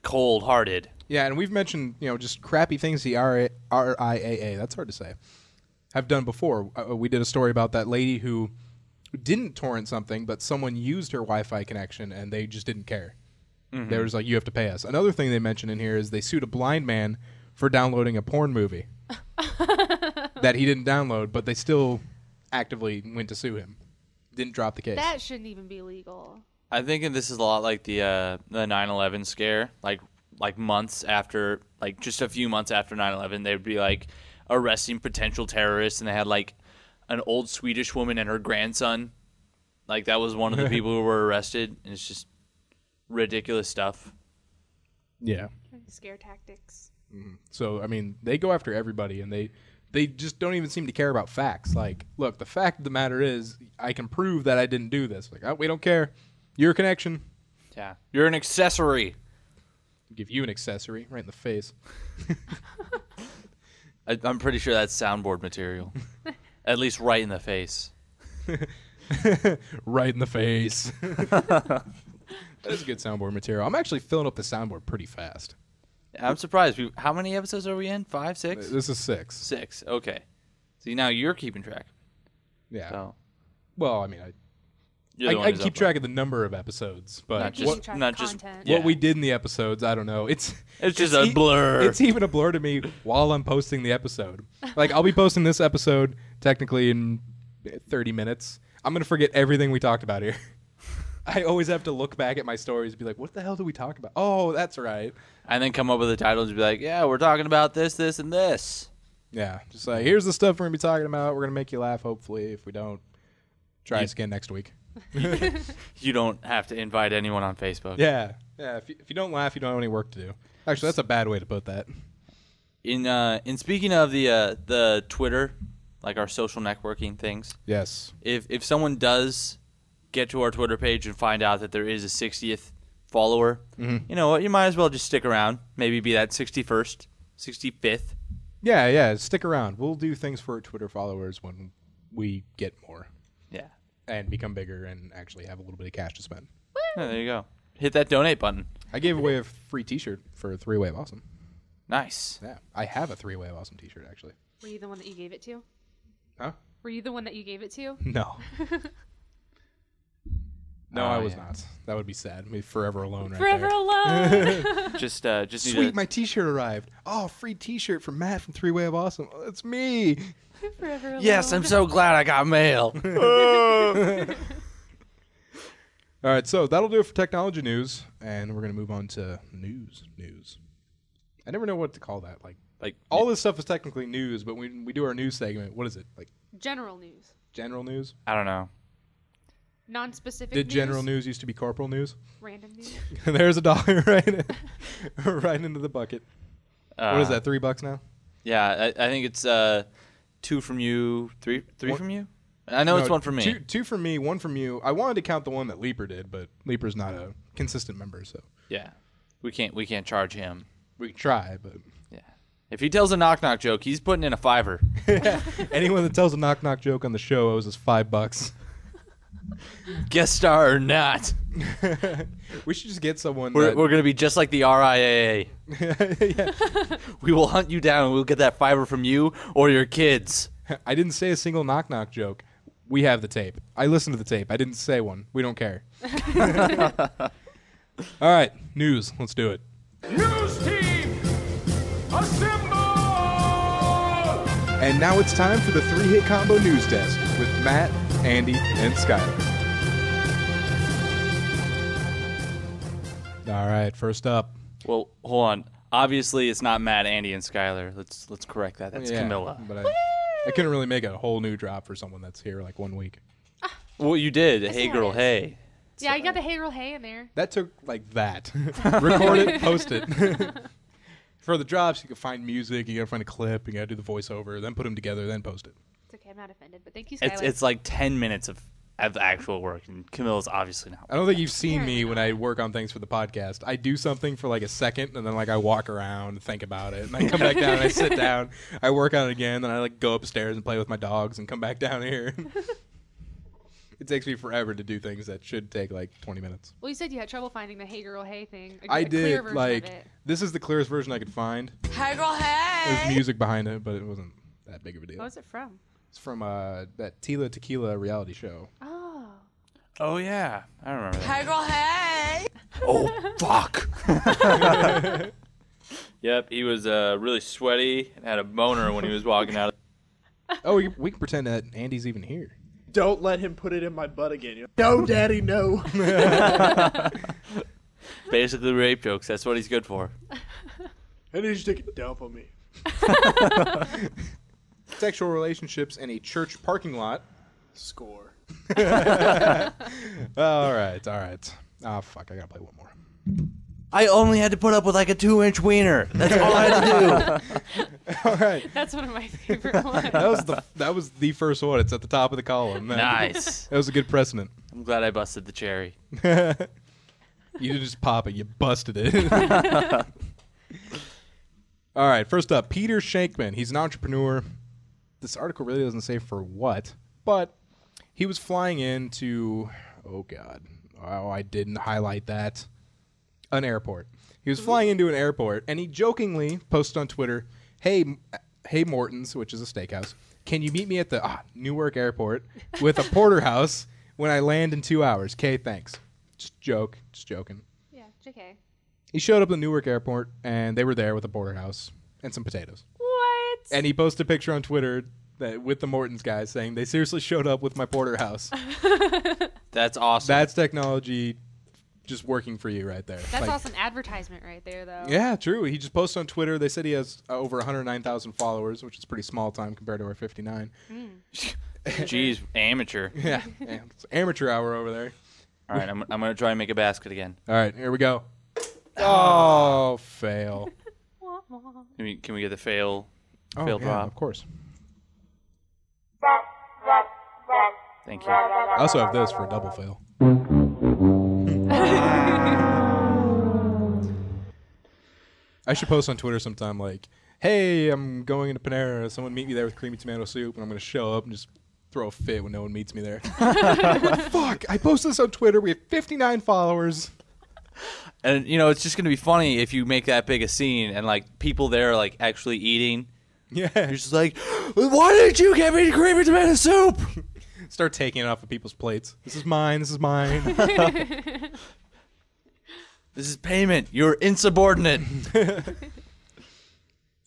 cold-hearted. Yeah, and we've mentioned, you know, just crappy things the RIAA, that's hard to say, have done before. We did a story about that lady who didn't torrent something, but someone used her Wi-Fi connection, and they just didn't care. They were just like, you have to pay us. Another thing they mentioned in here is they sued a blind man for downloading a porn movie that he didn't download, but they still actively went to sue him. Didn't drop the case. That shouldn't even be legal. I think this is a lot like the 9/11 scare. Like months after, like just a few months after 9/11, they would be like arresting potential terrorists, and they had like an old Swedish woman and her grandson. Like that was one of the people who were arrested, and it's just ridiculous stuff. Yeah. Scare tactics. So, I mean, they go after everybody, and they just don't even seem to care about facts. Like, look, the fact of the matter is, I can prove that I didn't do this. Like, oh, we don't care. Your connection. Yeah. You're an accessory. Give you an accessory right in the face. I'm pretty sure that's soundboard material. At least right in the face. Right in the face. That is good soundboard material. I'm actually filling up the soundboard pretty fast. I'm surprised. How many episodes are we in? 5, 6? This is 6. 6. Okay. See, now you're keeping track. Yeah. So, Well, I mean, you're the one I who's keep up track of the number of episodes, but Not Keeping just- track not of just- content. Yeah. what we did in the episodes, I don't know. It's just a blur. It's even a blur to me while I'm posting the episode. Like, I'll be posting this episode technically in 30 minutes. I'm going to forget everything we talked about here. I always have to look back at my stories and be like, what the hell did we talk about? Oh, that's right. And then come up with a title and be like, yeah, we're talking about this, this, and this. Yeah, just like, here's the stuff we're going to be talking about. We're going to make you laugh, hopefully. If we don't, try us again next week. You don't have to invite anyone on Facebook. Yeah. If you don't laugh, you don't have any work to do. Actually, that's a bad way to put that. In speaking of the Twitter, like our social networking things, Yes. if someone does get to our Twitter page and find out that there is a 60th follower, you know what, you might as well just stick around. Maybe be that 61st, 65th. Yeah, stick around. We'll do things for our Twitter followers when we get more Yeah. and become bigger and actually have a little bit of cash to spend. Yeah, there you go. Hit that donate button. I gave away a free T-shirt for a 3-Way of Awesome. Nice. Yeah, I have a 3-Way of Awesome T-shirt, actually. Were you the one that you gave it to? Huh? Were you the one that you gave it to? No. No, I was yeah. not. That would be sad. I'd be forever alone right Forever there. alone. Just need Sweet, to, my T-shirt arrived. Oh, free T-shirt from Matt from 3-Way of Awesome. Oh, that's me. Forever alone. Yes, I'm so glad I got mail. All right, so that'll do it for technology news, and we're going to move on to news. I never know what to call that. Like all this stuff is technically news, but when we do our news segment, what is it? Like General news. general news? I don't know. Non-specific Did news. general news used to be corporal news? Random news. There's $1 right into the bucket. What is that, $3 now? Yeah, I think it's 2 from you, 3 from you. I know No, it's 1 from me. Two from me, 1 from you. I wanted to count the one that Leaper did, but Leaper's not a consistent member, so Yeah, we can't charge him. we can try, but Yeah, if he tells a knock knock joke, he's putting in a $5. anyone that tells a knock-knock joke on the show owes us $5. Guest star or not, We should just get someone we're that... gonna be just like the RIAA. Yeah. We will hunt you down and we'll get that $5 from you or your kids. I didn't say a single knock-knock joke. We have the tape. I listened to the tape. I didn't say one. We don't care. All right, news. Let's do it. News team, assemble! And now it's time for the 3-hit combo news desk with Matt, Andy, and Skyler. All right, first up. Well, hold on. Obviously, it's not Matt, Andy, and Skyler. Let's correct that. That's Yeah, Camilla. But I couldn't really make a whole new drop for someone that's here like 1 week. Well, you did. I see Hey, how girl, it is. hey. Yeah, you got the hey girl hey in there. That took like that. Record it, post it. For the drops, you can find music, you gotta find a clip, you gotta do the voiceover, then put them together, then post it. It's okay, I'm not offended, but thank you, Skylar. It's like 10 minutes of at the actual work, and Camilla's obviously not. I don't think you've seen me when I work on things for the podcast. I do something for like a second, and then like I walk around, think about it, and I come back down and I sit down. I work on it again, then I like go upstairs and play with my dogs and come back down here. It takes me forever to do things that should take like 20 minutes. Well, you said you had trouble finding the Hey Girl Hey thing. I clear did. version Like, of it. this is the clearest version I could find. Hey girl, hey. There's music behind it, but it wasn't that big of a deal. What was it from? It's from that Tila Tequila reality show. Oh. Oh yeah, I remember that. Hey girl, hey. Oh fuck. Yep, he was really sweaty and had a boner when he was walking out. Oh, we can pretend that Andy's even here. Don't let him put it in my butt again. You know? No, Daddy, no. Basically rape jokes. That's what he's good for. I need you to take a dump on me. Sexual relationships in a church parking lot. Score. All right. Oh, fuck, I gotta play one more. I only had to put up with like a 2-inch wiener. That's all I had to do. All right. That's one of my favorite ones. That was the first one. It's at the top of the column. Nice. That was a good precedent. I'm glad I busted the cherry. You didn't just pop it, you busted it. All right, first up, Peter Shankman. He's an entrepreneur. This article really doesn't say for what, but he was flying into, oh, God. Oh, I didn't highlight that. An airport. He was flying into an airport, and he jokingly posted on Twitter, hey Morton's, which is a steakhouse, can you meet me at the Newark Airport with a porterhouse when I land in 2 hours? Okay, thanks. Just joking. Yeah, JK. He showed up at the Newark Airport, and they were there with a porterhouse and some potatoes. What? And he posted a picture on Twitter with the Morton's guys saying, they seriously showed up with my porterhouse. That's awesome. That's technology just working for you right there. That's like, awesome advertisement right there, though. Yeah, true. He just posted on Twitter. They said he has over 109,000 followers, which is pretty small time compared to our 59. Jeez, amateur. Yeah, it's amateur hour over there. All right, I'm going to try and make a basket again. All right, here we go. Oh, fail. Can we get the fail Oh, fail yeah, drop? of course. Thank you. I also have this for a double fail. I should post on Twitter sometime like, hey, I'm going into Panera. Someone meet me there with creamy tomato soup, and I'm going to show up and just throw a fit when no one meets me there. Like, fuck, I posted this on Twitter. We have 59 followers. And, you know, it's just going to be funny if you make that big a scene and, like, people there are, like, actually eating. Yeah. You're just like, why didn't you get me creamy tomato soup? Start taking it off of people's plates. This is mine. This is mine. This is payment. You're insubordinate.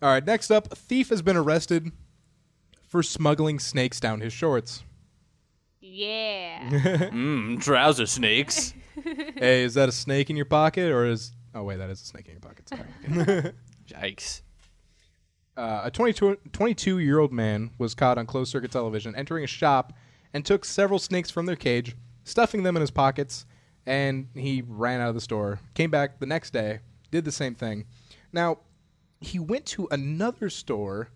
All right, next up, a thief has been arrested for smuggling snakes down his shorts. Yeah. Trouser snakes. Hey, is that a snake in your pocket or is... Oh, wait, that is a snake in your pocket. Sorry. Yikes. A 22-year-old man was caught on closed-circuit television entering a shop and took several snakes from their cage, stuffing them in his pockets, and he ran out of the store. Came back the next day, did the same thing. Now, he went to another store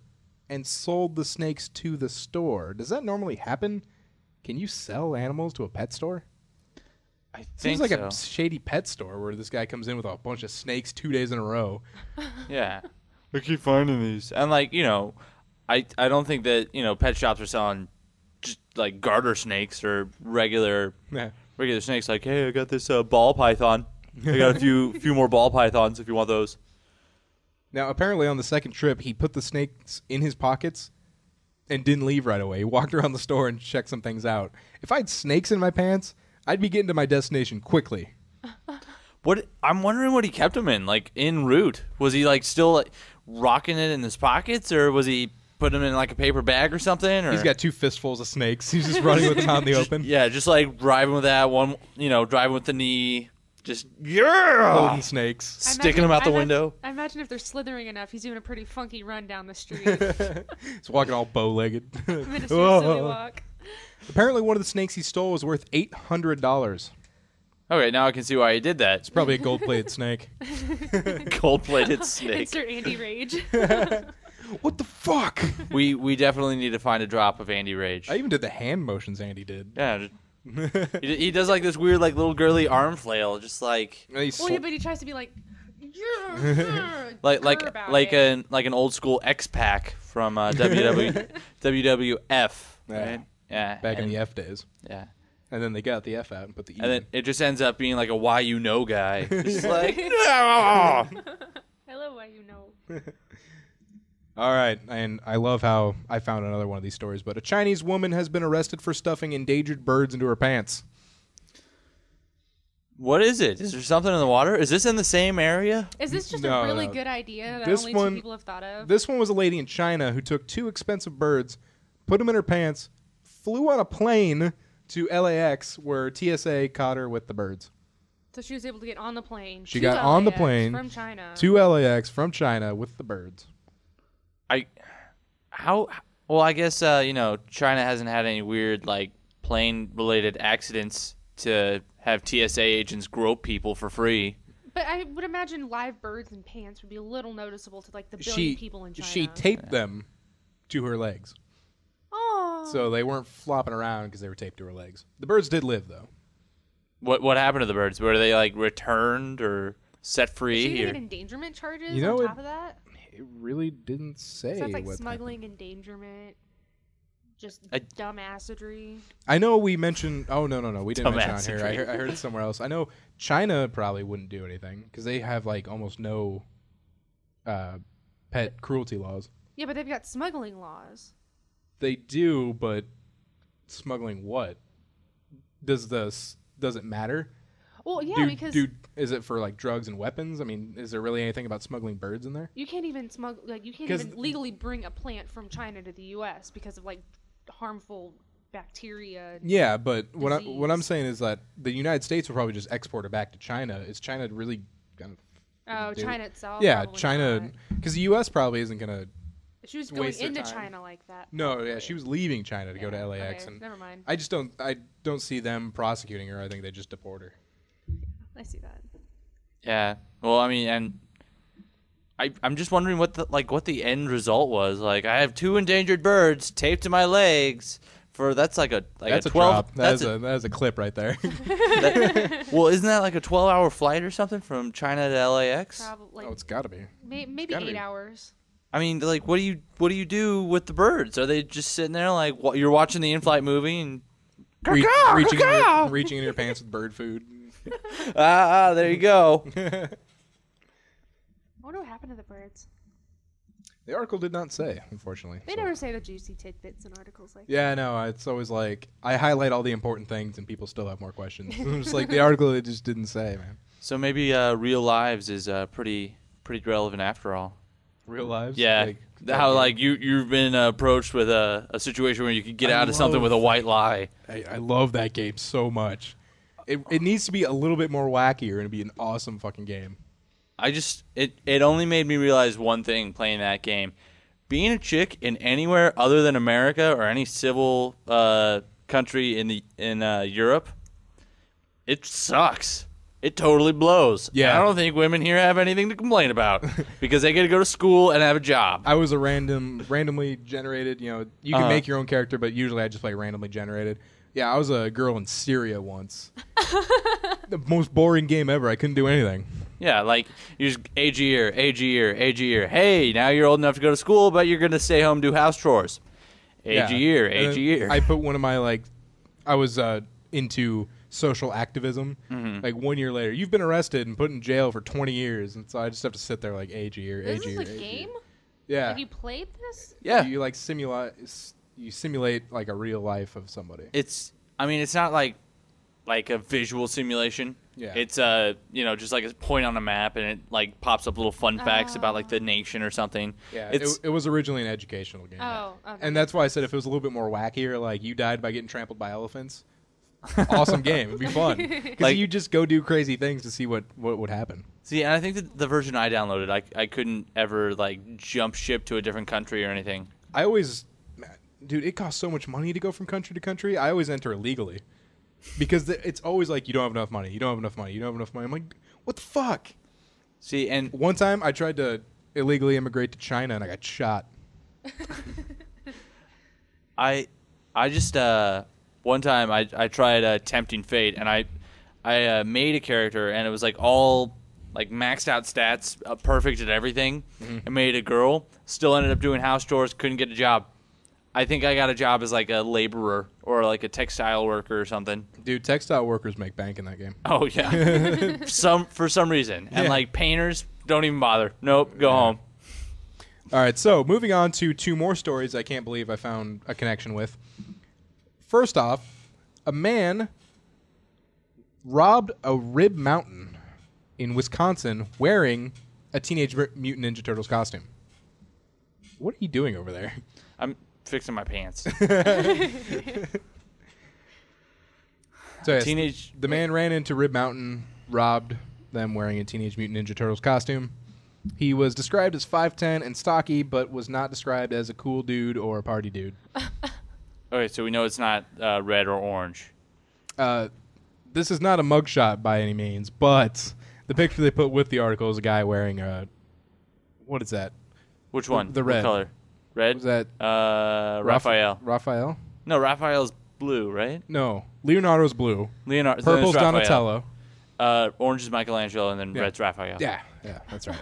and sold the snakes to the store. Does that normally happen? Can you sell animals to a pet store? I Seems think like so. a shady pet store where this guy comes in with a bunch of snakes 2 days in a row. Yeah. I keep finding these. And, like, you know, I don't think that, you know, pet shops are selling just, like, garter snakes or regular snakes. Like, hey, I got this ball python. I got a few more ball pythons if you want those. Now, apparently on the second trip, he put the snakes in his pockets and didn't leave right away. He walked around the store and checked some things out. If I had snakes in my pants, I'd be getting to my destination quickly. I'm wondering what he kept them in, like, en route. Was he, like, still like, rocking it in his pockets, or was he putting them in, like, a paper bag or something? Or? He's got 2 fistfuls of snakes. He's just running with them out in the open. Yeah, just, like, driving with that one, you know, driving with the knee. Just, yeah! Holding snakes. Sticking them out the window. I imagine if they're slithering enough, he's doing a pretty funky run down the street. He's walking all bow-legged. Minister Silly Walk. Apparently one of the snakes he stole was worth $800. Okay, now I can see why he did that. It's probably a gold-plated snake. Gold-plated snake. Insert Andy Rage. What the fuck? We definitely need to find a drop of Andy Rage. I even did the hand motions Andy did. Yeah. He does like this weird like little girly arm flail, just like Well, yeah, but he tries to be like, like an old school X-Pac from WWF, right? Yeah, Back in the F days. Yeah. And then they got the F out and put the E. And then it just ends up being like a why you know guy. Just like, no! I love why you know. All right, and I love how I found another one of these stories, but a Chinese woman has been arrested for stuffing endangered birds into her pants. What is it? Is there something in the water? Is this in the same area? Is this just No, a really no. good idea that This only one- two people have thought of? This one was a lady in China who took 2 expensive birds, put them in her pants, flew on a plane to LAX where TSA caught her with the birds. So she was able to get on the plane. She to got on the LAX plane from China. to LAX from China with the birds. Well, I guess China hasn't had any weird like plane related accidents to have TSA agents grope people for free. But I would imagine live birds in pants would be a little noticeable to like the billion people in China. She taped them to her legs. Oh. So they weren't flopping around because they were taped to her legs. The birds did live, though. What happened to the birds? Were they like returned or set Is free? she gonna Or get endangerment charges You know, on top of that? It really didn't say. So that's like what smuggling, happened. endangerment, just I- dumbassery. I know we mentioned. Oh no, we didn't mention it on Dumbassery. here. I heard it somewhere else. I know China probably wouldn't do anything because they have like almost no pet cruelty laws. Yeah, but they've got smuggling laws. They do, but smuggling what? Does it matter? Well, yeah, because Is it for like drugs and weapons? I mean, is there really anything about smuggling birds in there? you can't even smuggle, like you can't 'Cause even legally bring a plant from China to the U.S. because of like harmful bacteria. And Yeah, but what I'm disease. saying is that the United States will probably just export it back to China. Is China really gonna? Oh, do- China itself. Yeah, probably China, not. because the U.S. probably isn't gonna. She was going waste their into time. China like that. No, probably. yeah, she was leaving China to go to Yeah, LAX, okay, and never mind. I don't see them prosecuting her. I think they just deport her. I see that. yeah. Well, I mean, and I'm just wondering what the end result was. Like, I have 2 endangered birds taped to my legs. That's like That's a a 12. drop. That is a clip right there. Well, isn't that like a 12-hour flight or something from China to LAX? Probably Oh, it's got to be. maybe gotta 8 be. hours. I mean, like, what do you do with the birds? Are they just sitting there like you're watching the in-flight movie and Reaching in your pants with bird food. there you go. I wonder what happened to the birds. The article did not say, unfortunately. They so- never say the juicy tidbits in articles like Yeah, no, it's always like I highlight all the important things and people still have more questions. I'm just like the article it just didn't say, man. So maybe real lives is pretty relevant after all. Real lives. Yeah, how like you've been approached with a situation where you could get out of something with a white lie. I love that game so much. It needs to be a little bit more wackier and it'd be an awesome fucking game. It only made me realize one thing playing that game. Being a chick in anywhere other than America or any civil country in Europe, it sucks. It totally blows. Yeah. I don't think women here have anything to complain about because they get to go to school and have a job. I was a randomly generated, you can make your own character, but usually I just play randomly generated. Yeah, I was a girl in Syria once. The most boring game ever. I couldn't do anything. Yeah, like you just age a year. Hey, now you're old enough to go to school, but you're gonna stay home and do house chores. Age a year. I put one of my I was into social activism. Mm-hmm. Like 1 year later, you've been arrested and put in jail for 20 years, and so I just have to sit there like age a year, This age a is year. a age a year. game? Yeah. Have you played this? Yeah, You like simulate like a real life of somebody. it's not like a visual simulation. Yeah. It's just like a point on a map and it like pops up little fun facts about like the nation or something. Yeah, It's it was originally an educational game. Oh, okay. And that's why I said if it was a little bit more wackier, like you died by getting trampled by elephants, awesome game. It'd be fun. Because Like- you just go do crazy things to see what would happen. See, and I think that the version I downloaded, I couldn't ever like jump ship to a different country or anything. Dude, it costs so much money to go from country to country. I always enter illegally. Because it's always like, you don't have enough money. You don't have enough money. You don't have enough money. I'm like, what the fuck? See, and One time I tried to illegally immigrate to China and I got shot. I just one time I tried Tempting Fate, and I made a character, and it was like all like maxed out stats, perfect at everything. I made a girl, still ended up doing house chores, couldn't get a job. I think I got a job as like a laborer or like a textile worker or something. Dude, textile workers make bank in that game. Oh yeah, for some reason, and Yeah. like painters don't even bother. Nope, go home. All right, so moving on to 2 more stories I can't believe I found a connection with. First off, a man robbed a rib mountain in Wisconsin wearing a Teenage Mutant Ninja Turtles costume. What are you doing over there? I'm fixing my pants. So yes, Teenage. the man ran into Rib Mountain, robbed them wearing a Teenage Mutant Ninja Turtles costume. He was described as 5'10" and stocky, but was not described as a cool dude or a party dude. Okay, so we know it's not red or orange. This is not a mugshot by any means, but the picture they put with the article is a guy wearing a... What is that? Which one? The What red. color? Red? Was that Raphael. Raphael? No, Raphael's blue, right? No. Leonardo's blue. Leonardo. Purple's then it's Donatello. Raphael. Orange is Michelangelo, and then Yeah. red's Raphael. Yeah, that's right.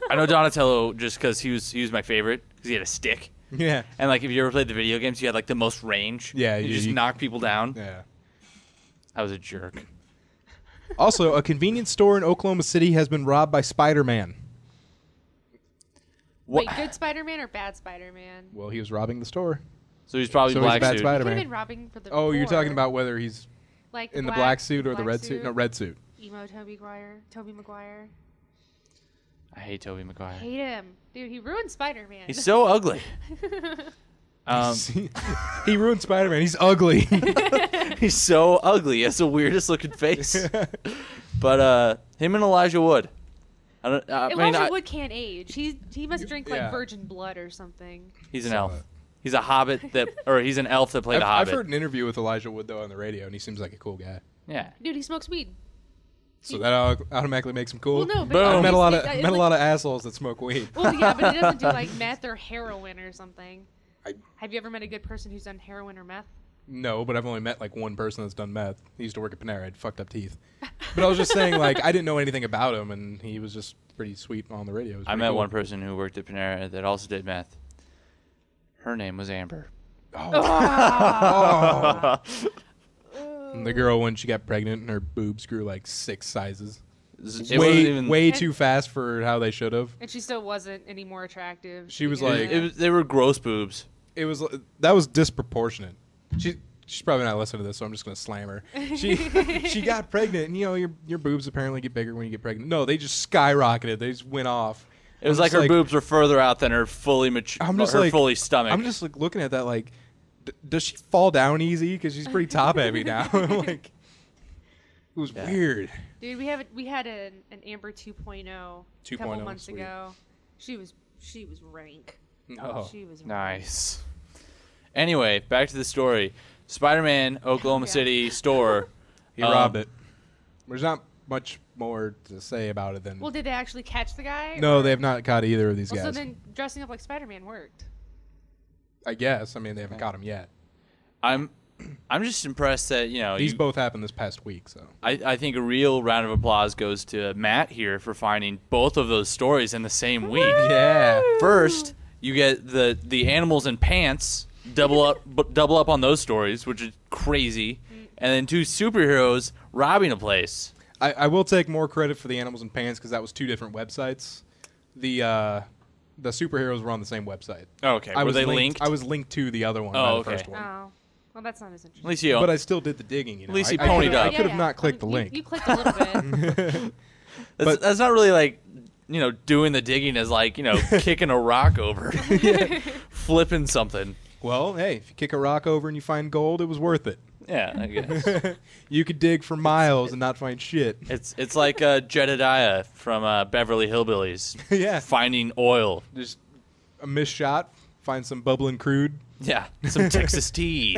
I know Donatello just because he was my favorite because he had a stick. Yeah. And like if you ever played the video games, you had like the most range. Yeah, you just you- knock people down. Yeah. I was a jerk. Also, a convenience store in Oklahoma City has been robbed by Spider-Man. Wait, good Spider-Man or bad Spider-Man? Well, he was robbing the store. So he's probably So he's a black bad suit. He could have Spider-Man. been robbing for the Oh, you're poor. talking about whether he's like in the black suit or the red suit? No, red suit. Emo Toby Maguire. I hate Tobey Maguire. Hate him, dude. He ruined Spider-Man. He's so ugly. He ruined Spider-Man. He's ugly. He's so ugly. He has the weirdest looking face. But him and Elijah Wood. Elijah Wood can't age. He must drink like yeah. virgin blood or something. He's an elf. He's a hobbit or he's an elf that played a I've hobbit. heard an interview with Elijah Wood, though, on the radio, and he seems like a cool guy. Yeah. Dude, he smokes weed. So that automatically makes him cool. Well, no, but Boom. I've met a lot of it's met a like- lot of assholes that smoke weed. Well, yeah, but he doesn't do like meth or heroin or something. I- Have you ever met a good person who's done heroin or meth? No, but I've only met like one person that's done meth. He used to work at Panera. Had fucked up teeth. But I was just saying, like, I didn't know anything about him, and he was just pretty sweet on the radio. It was I pretty met cool. one person who worked at Panera that also did meth. Her name was Amber. Oh. And the girl, when she got pregnant, and her boobs grew like 6 sizes. It wasn't even. Way too fast for how they should have. And she still wasn't any more attractive. She was Yeah. like- They were gross boobs. It was that was disproportionate. She's probably not listening to this, so I'm just gonna slam her. She got pregnant, and your boobs apparently get bigger when you get pregnant. No, they just skyrocketed. They just went off. It was like her boobs were further out than her fully mature, I'm just her like fully stomach. I'm just like looking at that like, does she fall down easy? Because she's pretty top heavy now. Like, it was weird. Dude, we had an Amber 2.0 a couple 2.0, months sweet. ago. She was rank. Oh, She was rank. Nice. Anyway, back to the story. Spider-Man, Oklahoma Yeah. City store. he robbed it. There's not much more to say about it than. Well, did they actually catch the guy? No, or- they have not caught either of these Well, so guys. then dressing up like Spider-Man worked. I guess. I mean, they haven't caught him yet. I'm just impressed that These both happened this past week, so. I think a real round of applause goes to Matt here for finding both of those stories in the same week. Yeah. First, you get the animals and pants double up on those stories, which is crazy, and then 2 superheroes robbing a place. I will take more credit for the Animals and Pants because that was 2 different websites. The superheroes were on the same website. Okay, were they linked? I was linked to the other one, by Oh, the okay. first one. Oh, well, that's not as At interesting. least you. But I still did the digging, you know. At least you I ponied could've- up. I could have not clicked the You- link. You clicked a little bit. that's not really like doing the digging as like kicking a rock over, flipping something. Well, hey, if you kick a rock over and you find gold, it was worth it. Yeah, I guess. You could dig for miles and not find shit. It's like Jedediah from Beverly Hillbillies Yeah. finding oil. Just a missed shot, find some bubbling crude. Yeah, some Texas tea.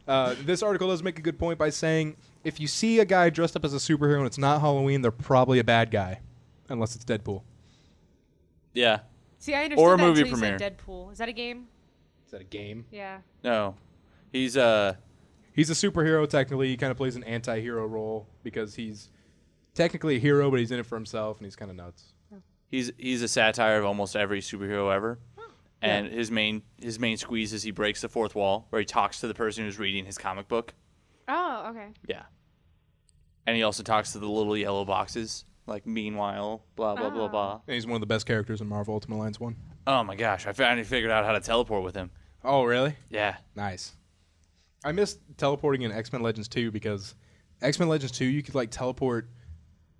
This article does make a good point by saying if you see a guy dressed up as a superhero and it's not Halloween, they're probably a bad guy, unless it's Deadpool. Yeah. See, I understood Or a that movie until you said premiere. Deadpool. Is that a game? Is that a game? Yeah. No. He's a superhero, technically. He kind of plays an anti-hero role because he's technically a hero, but he's in it for himself, and he's kind of nuts. He's a satire of almost every superhero ever. And his main squeeze is he breaks the fourth wall, where he talks to the person who's reading his comic book. Oh, okay. Yeah. And he also talks to the little yellow boxes, like, meanwhile, blah, blah, blah, blah. And he's one of the best characters in Marvel Ultimate Alliance 1. Oh, my gosh. I finally figured out how to teleport with him. Oh, really? Yeah. Nice. I missed teleporting in X-Men Legends 2 because X-Men Legends 2, you could, like, teleport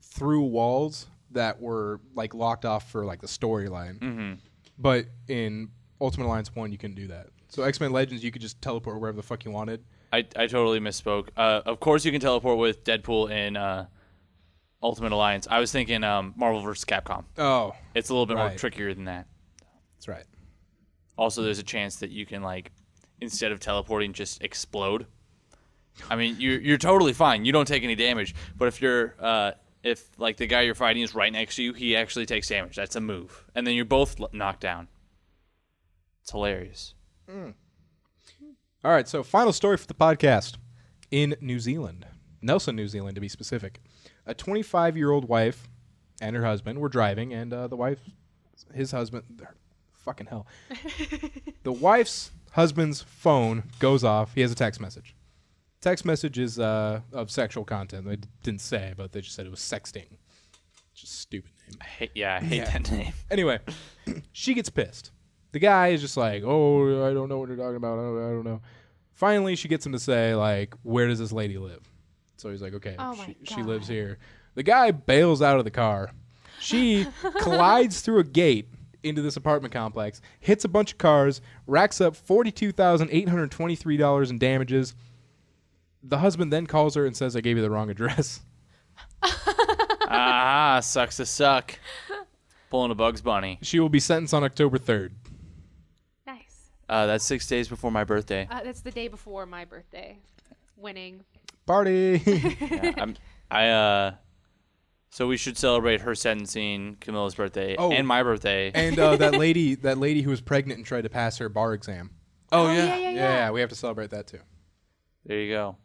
through walls that were, like, locked off for, like, the storyline. Mm-hmm. But in Ultimate Alliance 1, you couldn't do that. So X-Men Legends, you could just teleport wherever the fuck you wanted. I totally misspoke. Of course you can teleport with Deadpool in Ultimate Alliance. I was thinking Marvel vs. Capcom. Oh. It's a little bit more trickier than that. That's right. Also, there's a chance that you can, like, instead of teleporting, just explode. I mean, you're totally fine. You don't take any damage. But if you're like the guy you're fighting is right next to you, he actually takes damage. That's a move, and then you're both knocked down. It's hilarious. All right, so final story for the podcast. In New Zealand, Nelson, New Zealand to be specific, a 25-year-old wife and her husband were driving, and his husband, fucking hell. The wife's husband's phone goes off. He has a text message. Text message is of sexual content. They didn't say, but they just said it was sexting. Just a stupid name. I hate that name. Anyway, she gets pissed. The guy is just like, oh, I don't know what you're talking about. I don't know. Finally, she gets him to say, like, where does this lady live? So he's like, okay, she lives here. The guy bails out of the car. She collides through a gate into this apartment complex, hits a bunch of cars, racks up $42,823 in damages. The husband then calls her and says, I gave you the wrong address. Sucks to suck. Pulling a Bugs Bunny. She will be sentenced on October 3rd. Nice. That's 6 days before my birthday. That's the day before my birthday. Winning. Party. So we should celebrate her sentencing, Camilla's birthday, and my birthday. And that lady who was pregnant and tried to pass her bar exam. Oh, yeah. We have to celebrate that, too. There you go.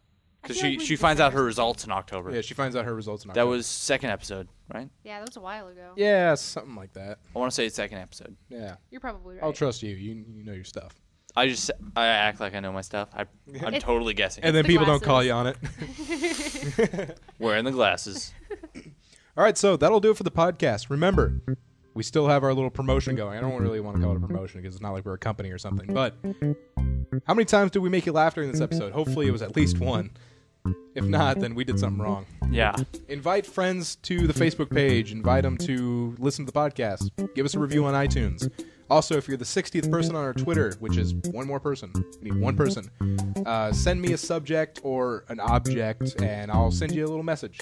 Because she finds out her results in October. Yeah, she finds out her results in October. That was second episode, right? Yeah, that was a while ago. Yeah, something like that. I want to say it's second episode. Yeah. You're probably right. I'll trust you. You know your stuff. I act like I know my stuff. I'm totally guessing. And then people don't call you on it. Wearing the glasses. All right, so that'll do it for the podcast. Remember, we still have our little promotion going. I don't really want to call it a promotion because it's not like we're a company or something. But how many times did we make you laugh during this episode? Hopefully it was at least one. If not, then we did something wrong. Yeah. Invite friends to the Facebook page. Invite them to listen to the podcast. Give us a review on iTunes. Also, if you're the 60th person on our Twitter, which is one more person, we need one person, send me a subject or an object, and I'll send you a little message.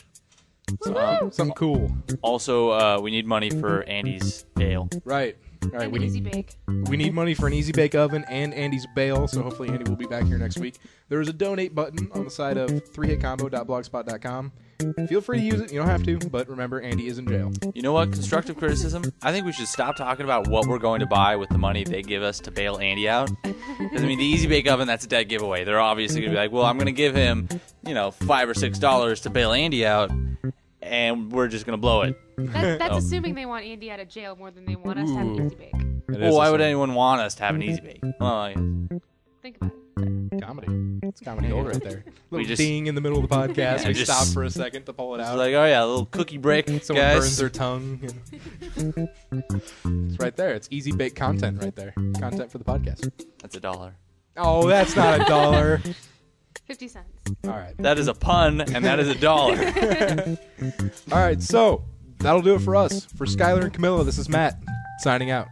Something cool. Also, we need money for Andy's bail. Right. All right. And Easy Bake. We need money for an Easy Bake Oven and Andy's bail, so hopefully Andy will be back here next week. There is a donate button on the side of 3hitcombo.blogspot.com. Feel free to use it. You don't have to, but remember, Andy is in jail. You know what? Constructive criticism? I think we should stop talking about what we're going to buy with the money they give us to bail Andy out. Because, I mean, the Easy Bake Oven, that's a dead giveaway. They're obviously going to be like, well, I'm going to give him, $5 or $6 to bail Andy out, and we're just going to blow it. That's assuming they want Andy out of jail more than they want us to have an Easy Bake. Well, why would anyone want us to have an Easy Bake? Well, Think about it. Comedy. It's comedy gold right there. Little just- ding in the middle of the podcast. Yeah, we just- stop for a second to pull it it's out. like, oh, yeah, a little cookie break, Someone guys. burns their tongue. It's right there. It's Easy Bake content right there. Content for the podcast. That's $1. Oh, that's not $1. 50 cents. All right. That is a pun, and that is $1. All right, so that'll do it for us. For Skylar and Camilla, this is Matt, signing out.